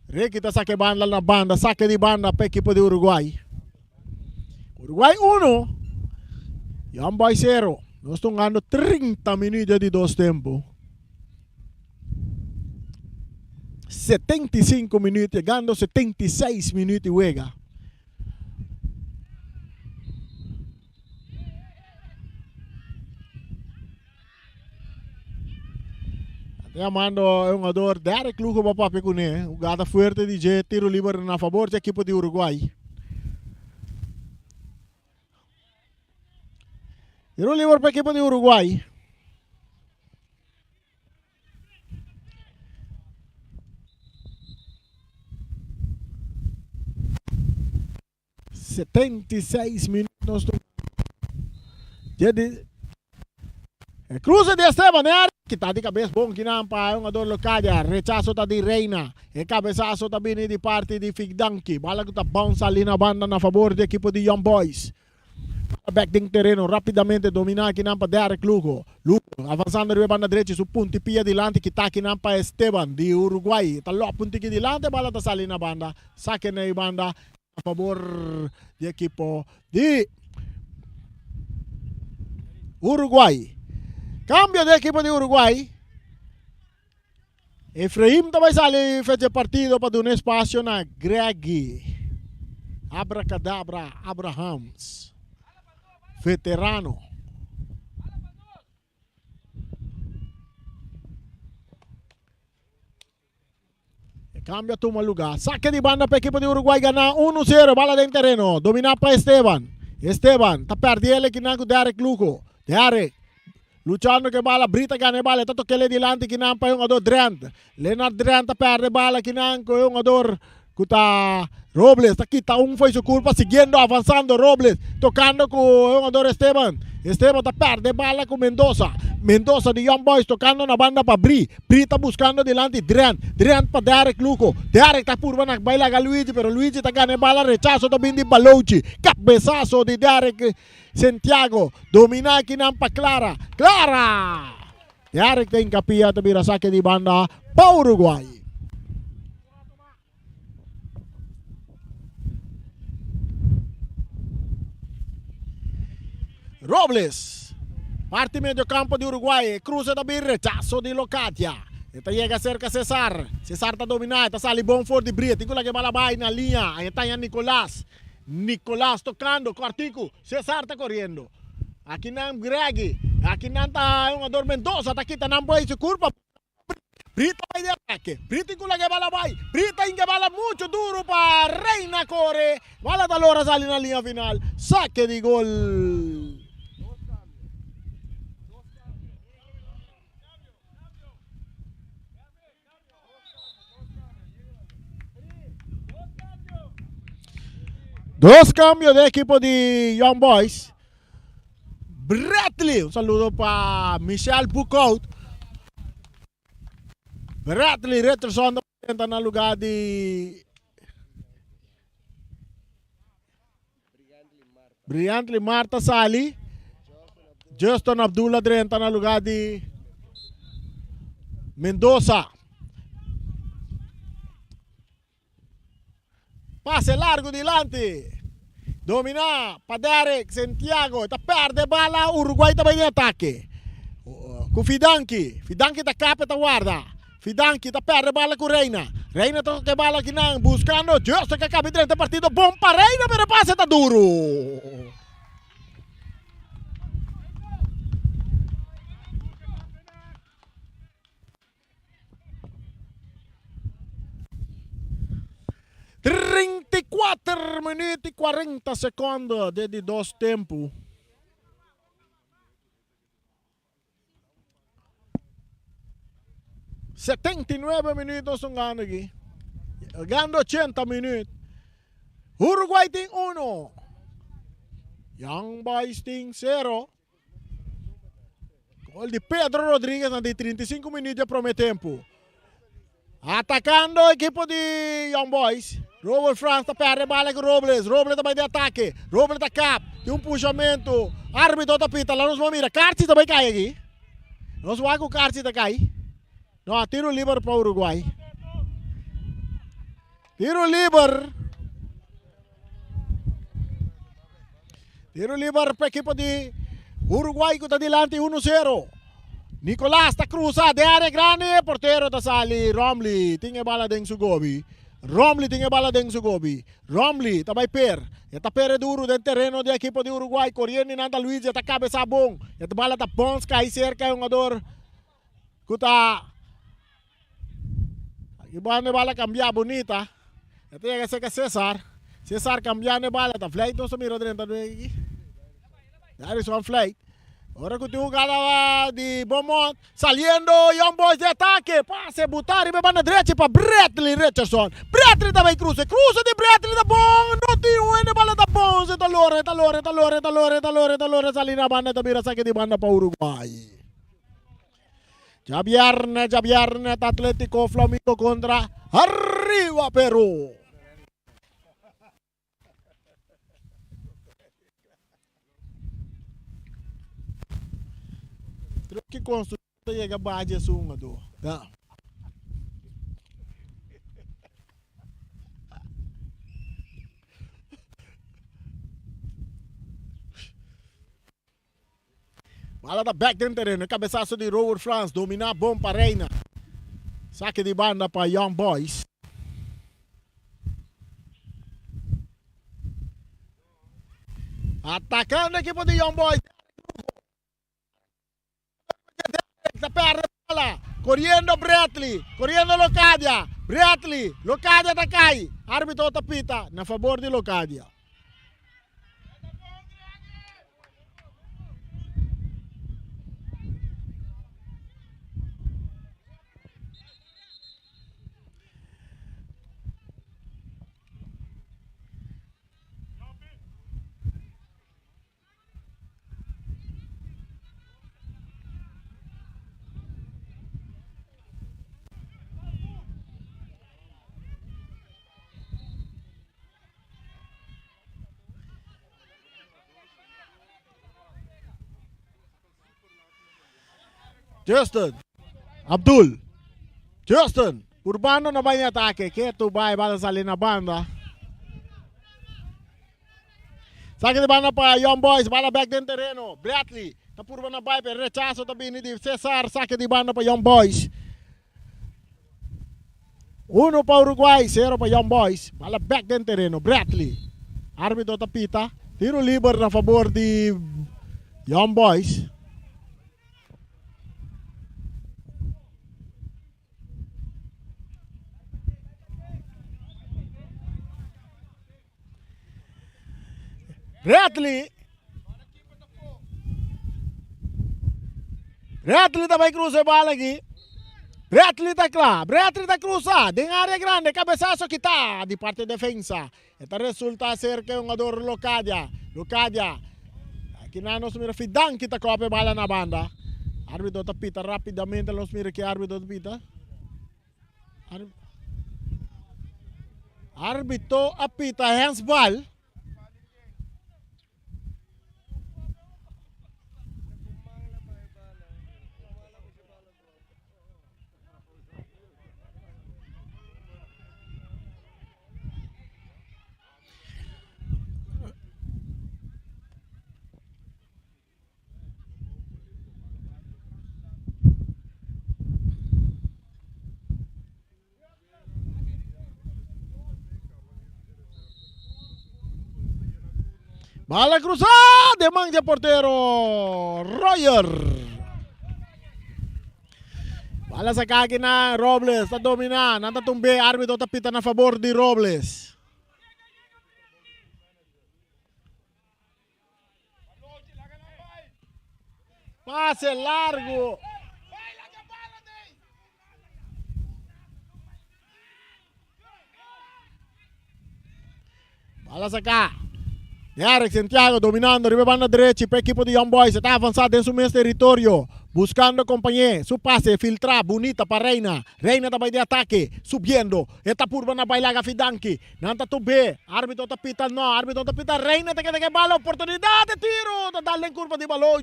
Requita saque banda na banda. Saque de banda para a equipe de Uruguai. Uruguai 1, Young Boys 0. Nós estamos ganhando 30 minutos de 2 tempos. 75 minutos, ganhando 76 minutos e juega. Chamando o jogador Derek Lugo para papel com ele. O gata forte de tiro livre na favor da equipe de Uruguai. Tiro livre para a equipe de Uruguai. ...76 minutos... Cruza de Esteban, que está de cabeça bom, que não para um jogador local, rechaço está de Reina, e cabeçaço está vindo de parte de Figdanki, bala que está bounce ali na banda na favor da equipe de Young Boys. Back ding terreno, rapidamente dominar aqui não para Derek Lugo, avançando de banda direita, su punti pia dilante, que está aqui não para Esteban, de Uruguai, está lá punti aqui dilante, bala está ali na banda, saque na banda, a favor da equipe de Uruguai. Cambio de equipo de Uruguai. Efraim também sale fazer partido para dar um espaço na Greg. Abracadabra Abrahams. Veterano. Cambia toma lugar. Saque de banda para a equipe de Uruguai ganhar 1-0. Bala dentro terreno. Dominar para Esteban. Esteban. Está perdendo aqui na Derek Lugo. Derek. Luchando que bala, Brita gane bala, tanto que le dilante que não para um jogador Drent. Leonard Drent perde bala que não com um jogador Kuta Robles, aqui tá foi sua culpa, seguindo, avançando Robles, tocando com um jogador Esteban. Esteban tá perde bala com Mendoza. Mendoza de Young Boys tocando na banda para Bri. Bri tá buscando delante Drent. Drent para Derek Lugo. Derek tá por na baila a Luigi, pero Luigi tá gane bala, rechazo também de Balouchi. Cabeçazo de Derek Santiago. Dominar aqui não para Clara. Clara! Derek tem kapia tabira saque de banda para Uruguay. Robles, parte medio campo de Uruguay, cruza da bir rechazo de Locadia. Esta llega cerca César. César está dominado, está sale bom for de Bria. Tico la que va la vai na linha. Ahí está ya Nicolás. Nicolás tocando, Cortico. César está corriendo. Aqui não Greg. Aqui não está um ador Mendoza. Está aqui, está não vai se curva. Brita vai de ataque. Brita con la que va la vai. Brita in que bala mucho duro para Reina corre. Bala da Lora sale na linha final. Saque de gol. Dos cambios de equipo de Young Boys. Bradley, un saludo para Michel Bucout. Bradley Richardson está en el lugar de Brilliantly Marta Sali. Justin Abdullah está en el lugar de Mendoza. Pase largo delante. Domina para Derek Santiago. Está perde bala. Uruguay também em ataque. Com Fidanki. Fidanki está capa, está guarda. Fidanki está perde bala com Reina. Reina toca bala aqui não. Buscando. Justo que acaba de partido. Bom para Reina, mas o passe está duro. ...34 minutos e 40 segundos de dois tempos. ...79 minutos son ganando aqui. Ganando 80 minutos. Uruguay tem 1. Young Boys tem 0. Gol de Pedro Rodrigues de 35 minutos de primeiro tempo. Atacando o equipo de Young Boys. Robert France está perde bala com Robles. Robles também de ataque. Robles da cap. Tem puxamento. Árbitro da pita. Lá nos vamos mirar. Carti também cai aqui. Nós vamos com o Carti da cai. Não, tiro livre para o Uruguai. Tiro livre. Tiro livre para a equipe de Uruguai que está delante 1-0. Nicolás está cruzado de área grande. Portero está sali. Romley tem bala dentro do gobi. Romley tem bala dentro do gobi. Romley está per. Está per duro dentro do terreno da equipe de Uruguai. Correndo em Anda Luiz. Está cabeça bom. Esta bala está bons. Cai cerca. É um jogador que está... Aqui bala cambiar bonita. Esta é que é César. César cambiando a bala. Está flight. Não se mira dentro aqui. There is one flight. Ahora que tu jugada de Beaumont, saliendo Young Boys de ataque, pase, botar e me vai na direita para Bradley Richardson. Bradley também cruza de Bradley da bom, não tem uma bala da bom, está lore, sali na banda da mira saque de banda para Uruguai. Já viernes, Atlético Flamengo contra Arriba Perú. Creo que construir llega a base es un do. Da. Bala da back dentro terreno, cabeçaço de Robert France, dominar bom para Reina. Saque de banda para Young Boys. Atacando a equipe de Young Boys. Está perde bola, correndo Bradley, correndo Locadia, Bradley, Locadia está cai, árbitro está pita, na favor de Locadia. Justin. Abdul. Justin. Urbano na ba yung atake? Keto ba bala sa na banda? Sakit di banda pa Young Boys. Bala back din terreno. Bradley. Tapurba na ba? Pero rechazo tabi ni Cesar. Sakit di banda pa Young Boys. 1 pa Uruguay. 0 pa Young Boys. Bala back din terreno. Bradley. Arbitro tapita. Tiro liber na favor di Young Boys. Bradley também cruza a bola aqui. Bradley está lá. Bradley está cruzado. Em área grande. Cabeçaço que está de parte de defensa. Esta resulta ser que um jogador Locadia. Aqui na nos mira Fidan que está com a bola na banda. Árbitro tapita rapidamente. Nos mira que árbitro tapita. Árbitro apita handsball. Bala cruzada, de manga portero Roger. Bala sa kaki na Robles, está dominando, anda tumbe, árbitro tapita na favor de Robles. Pase largo. Bala sa cá. Eric Santiago dominando, arriba banda derecha para el equipo de Young Boys. Está avanzando en su mismo territorio, buscando compañía. Su pase, filtra, bonita para Reina. Reina también de ataque, subiendo. Esta curva na bailaga Fidanki. Nanta tu B, árbitro tapita no, árbitro tapita Reina, te queda que bala, oportunidad de tiro. Te darle en curva de balón,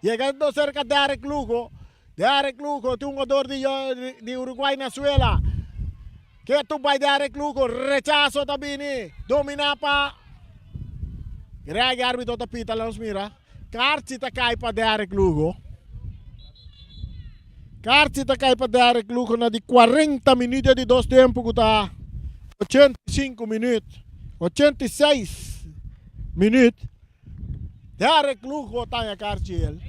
llegando cerca de Derek Lugo. Derek Lugo, un jugador de Uruguay, Venezuela. Que tu vai Derek Lugo, rechazo también, domina para Greg árbitro tapita lang mira. Kartita kay pa Derek Lugo. Kartita kay pa Derek Lugo na di 40 minutos de dos tempo kuta 85 minutos. 86 minutos. Derek Lugo tanya kartiel.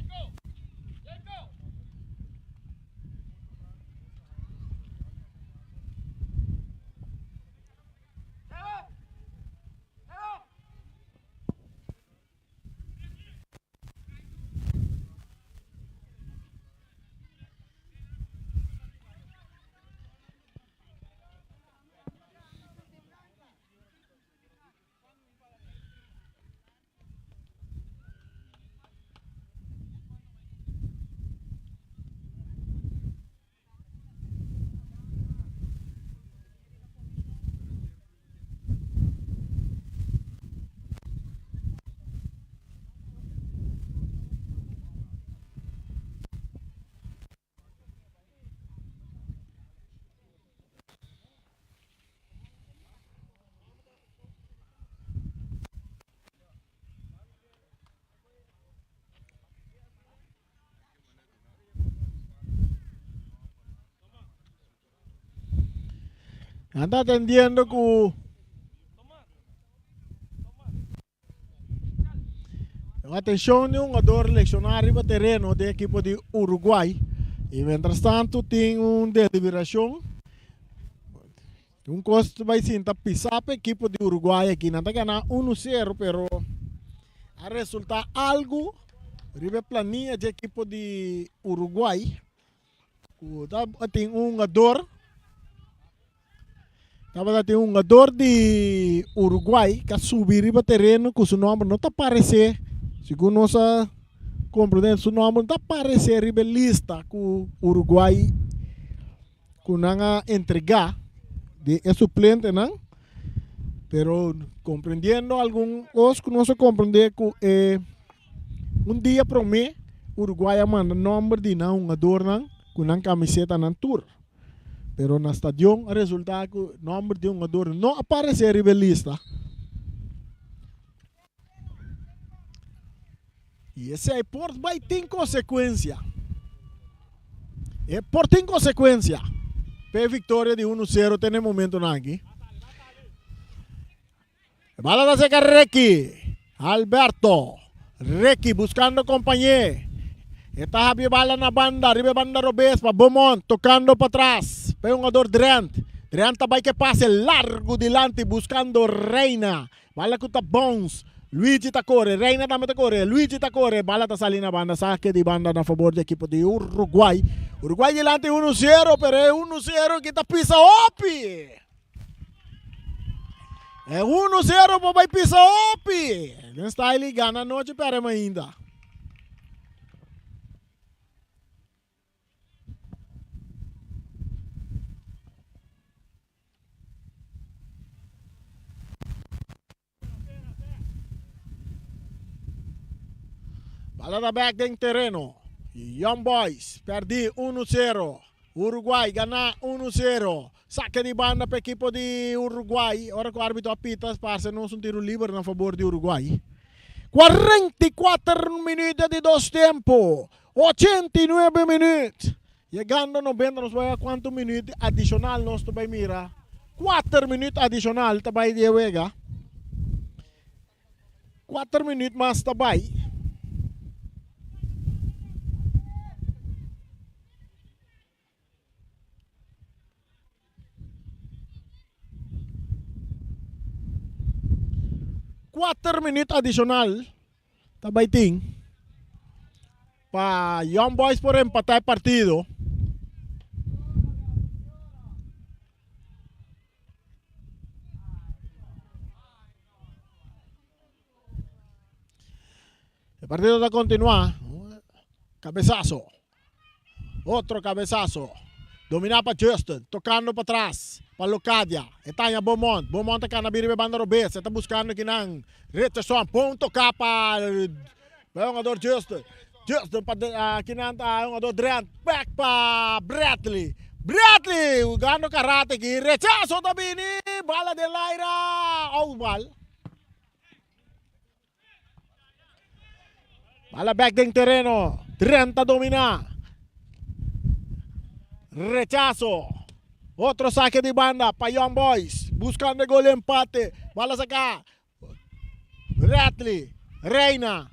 Anda atendiendo con atención de un jugador leccionario de terreno del equipo de Uruguay. Y mientras tanto tiene un deliberación. Un costo vai sinta pisar para o equipo de Uruguay aqui. Não está ganhando 1-0, pero a resultar algo. Ribe planinha de equipo de Uruguay. Tem um jogador. Tem um jogador de Uruguai que subir riba terreno com seu nome não está aparecer. Segundo nossa compreensão, seu nome não está aparecer riba lista com Uruguai com nanga entregar de suplente não. Pero compreendendo algum os que não se compreender que um dia para mim Uruguay manda number di na un ador nang kunang camiseta ng tour. Pero na stadion, ang resultado ko, number di un ador no aparece ribelista. E esse aí por vai ter consequência. É por tem consequência. Pe vitória de 1-0 tem momento aqui. Bala da seca Requi. Alberto. Requi buscando compañía. Está Javi bala na banda. Arriba banda Robes para Beaumont. Tocando para atrás. Pe un ador Drent. Drent vai que pase largo delante buscando Reina. Bala kuta Bones. Luigi Tacore, Reina também Tacore, Luigi Tacore, bala tá salindo na banda, saque de banda na favor do equipe de Uruguai. Uruguai delante 1-0, pero é 1-0 que tá pisa opi. É 1-0 para vai pisa opi. Não está ele gana a noite para ainda. Bala da back dentro terreno. Young Boys, perdi 1-0. Uruguai gana 1-0. Saque de banda para a equipe de Uruguai. Ora que o árbitro apita, parece não um tiro livre na favor de Uruguai. 44 minutos de dos tempos. 89 minutos. Chegando 90, nós vamos a quantos minutos adicional nós também mira. 4 minutos adicional também de Vega. 4 minutos mais também. Quatro minutos adicional também tem para Young Boys por empatar partido. El partido va a continuar. Cabezazo. Otro cabezazo. Dominar para Justin. Tocando para atrás. Para Locadia. Está em Beaumont. Beaumont está na bira banda Robes. Está buscando aqui na retenção. Ponto cá para o jogador Justin. Justin para aqui na jogador Drent. Back para Bradley. Bradley. Jogando karate aqui. Rechazo também. Bala de Laira. Outball. Bala back dentro terreno. Drent a dominar. Rechazo. Otro saque de banda para Young Boys. Buscando el gol de empate. Balas acá. Bradley. Reina.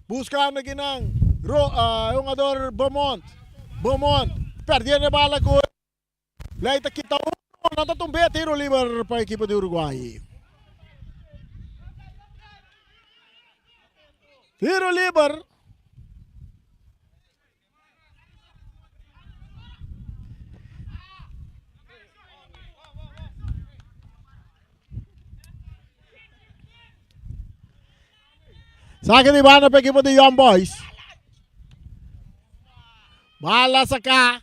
Buscando aquí un jugador Beaumont. Perdiendo bala con. Leita quita uno. No está tumbé. Tiro libre para el equipo de Uruguay. Tiro libre. Saque de banda para o equipo de Young Boys. Balas acá.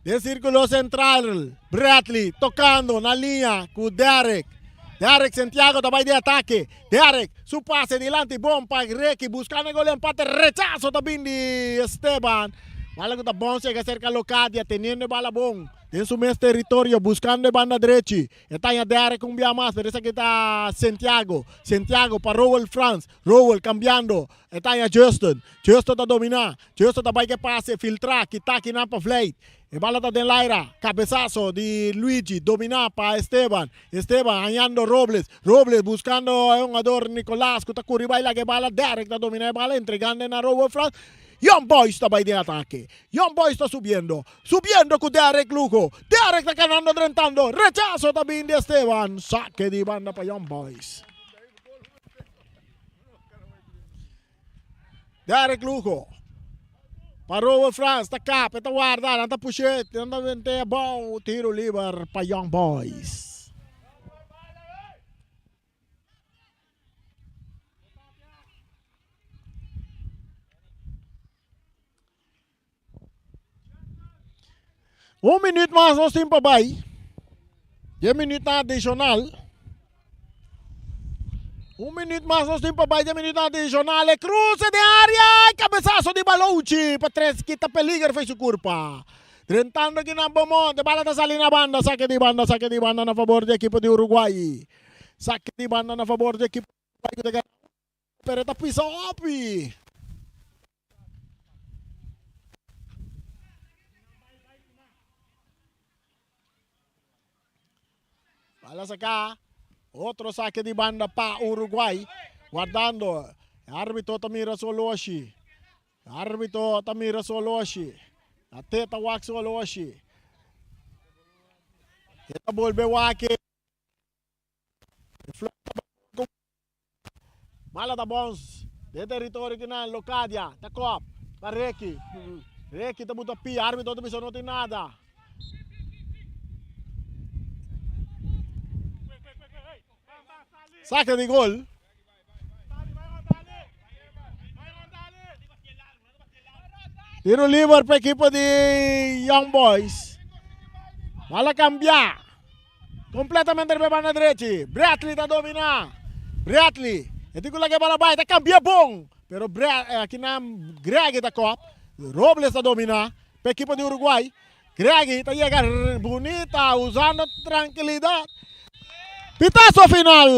De círculo central. Bradley tocando na linha com Derek. Derek Santiago também de ataque. Derek, su pase delante. Bom para Requi. Buscando el gol de empate. Rechazo também de Esteban. Bala que está bom. Chega cerca a Locadia. Teniendo bala bom. En su mes territorio, buscando de banda derecha. Está en Derek un día más, pero esa que está Santiago. Santiago para Rowell France. Rowell cambiando. Está en Justin. Justin está dominar. Justin está que pase, filtrar, quitar, que para Flake. El bala está de Laira. Cabezazo de Luigi. Dominar para Esteban. Esteban hallando Robles. Robles buscando a un jugador Nicolás. Que está curribaila que bala. Derek está dominando bala. Entregando a Rowell France. Young Boys está ahí de ataque. Young Boys está subiendo. Subiendo con Derek Lugo. Derek está ganando, drentando. Rechazo también de Esteban. Saque de banda para Young Boys. Derek Lugo. Para Robert France. Está acá. Está guardando. Está pushete. Está vente. Bom. Tiro libre para Young Boys. Um minuto mais nós temos para aí. 10 minutos adicional. Un minuto más, nos tiempo para 20 minutos adicionales. Cruce de área, cabezazo de Balucci. Para 3, quita peligro, fue su culpa. Tentando aqui na Beaumonte, bala tá saindo na banda, saque de banda na favor do equipe de Uruguai. Saque de banda na favor do equipe de Uruguai. Pereta pisa up. Bala saca. Outro saque de banda para Uruguai. Guardando. Árbitro Tamira Soloshi. Árbitro Tamira Soloshi. Até tá o Axel Aloshi. Ele volveu aqui. Mala da bons. De território que não, Locadia. Tá cop. Para Reki. Reki tá muito pi. Árbitro também não tem nada. Saca de gol. Tiro livre para a equipe de Young Boys. Bala cambiar. Completamente para a direita. Bradley está dominando. Bradley. Eu digo que a bola vai. Está cambiando bom. Pero aqui na Greg está cop. Robles está dominando. Para a equipe de Uruguai. Greg está chegando bonita. Usando tranquilidade. Pitazo final.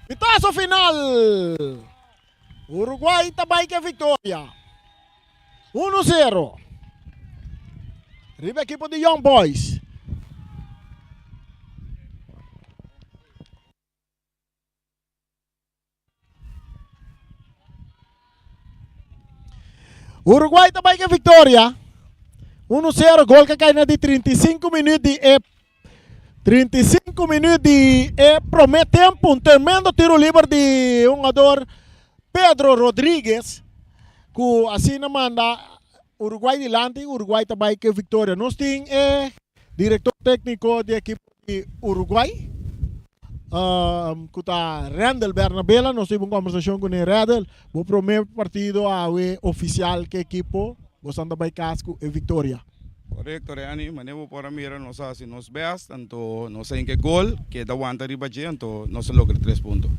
Pitazo final. Uruguai também que é vitória. 1-0. Riba a equipe de Young Boys. Uruguai também que é vitória. 1-0. Gol que cai na de 35 minutos. 35 minutos e promete tempo. Um tremendo tiro livre de um jogador. Pedro Rodrigues, que assim manda Uruguai delante, Uruguai também que vitória. Nós temos diretor técnico da equipe de Uruguai, que está Randall Bernabella. Nós tivemos uma conversação com o Randall. O primeiro partido oficial que a equipe, nós também casco e vitória. Correcto, Reani, manevo para mira nos hace nos veas, tanto nos en que gol, que da aguanta arriba tanto no se logra 3 pontos.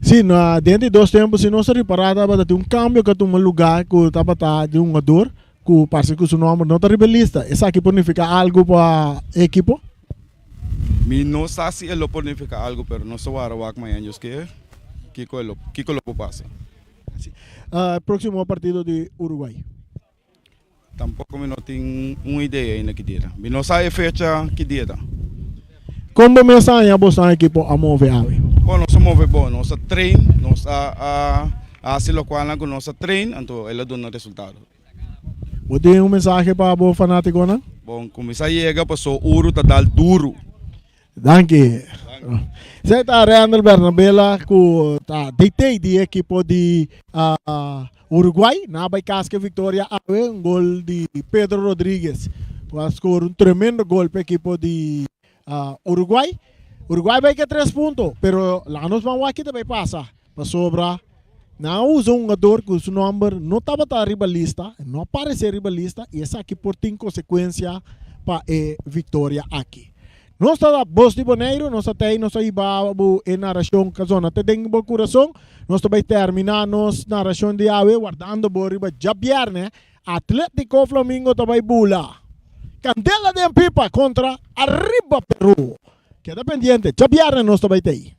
Sim, dentro de 2 tempos, se não se reparar, vai ter cambio que tem lugar que estava de jogador, que parece que o seu nome não está rebelista. Essa aqui significa algo para a equipe? Mi no sé si él lo significa algo, pero no se va a robar mañana, que lo pase. Próximo partido de Uruguai. Tampoco me no tengo una idea en la que diera. Mi no sabe fecha que diera. Como me sabe, vos a equipo a mover ave. Bueno, se mueve bom, nossa trein, lo cual con nossa trein, então ela dá resultado. Você tem mensagem para o fanático, não? Bom, começar a chegar, passou ouro, tá dal duro. Danke. Você está Randall Bernabella, que está deitei de equipo de Uruguai, na Baicasca Vitória, um gol de Pedro Rodrigues. Score tremendo gol para a equipo de Uruguai. Uruguai vai que 3 pontos, pero lá nos vamos aqui também passa. Para sobra, não usa um jogador que o seu número não estava ribalista, não aparece ribalista, e essa aqui por tem consequência para a vitória aqui. Nós estamos Bos de Boneiro, nós estamos aí em narração que a zona tem bom coração, nós também terminamos narração de ave, guardando boriba já viernes, Atlético Flamengo também bula. Candela de Pipa contra Arriba Peru. Queda pendiente. Ya viernes nos toca ahí.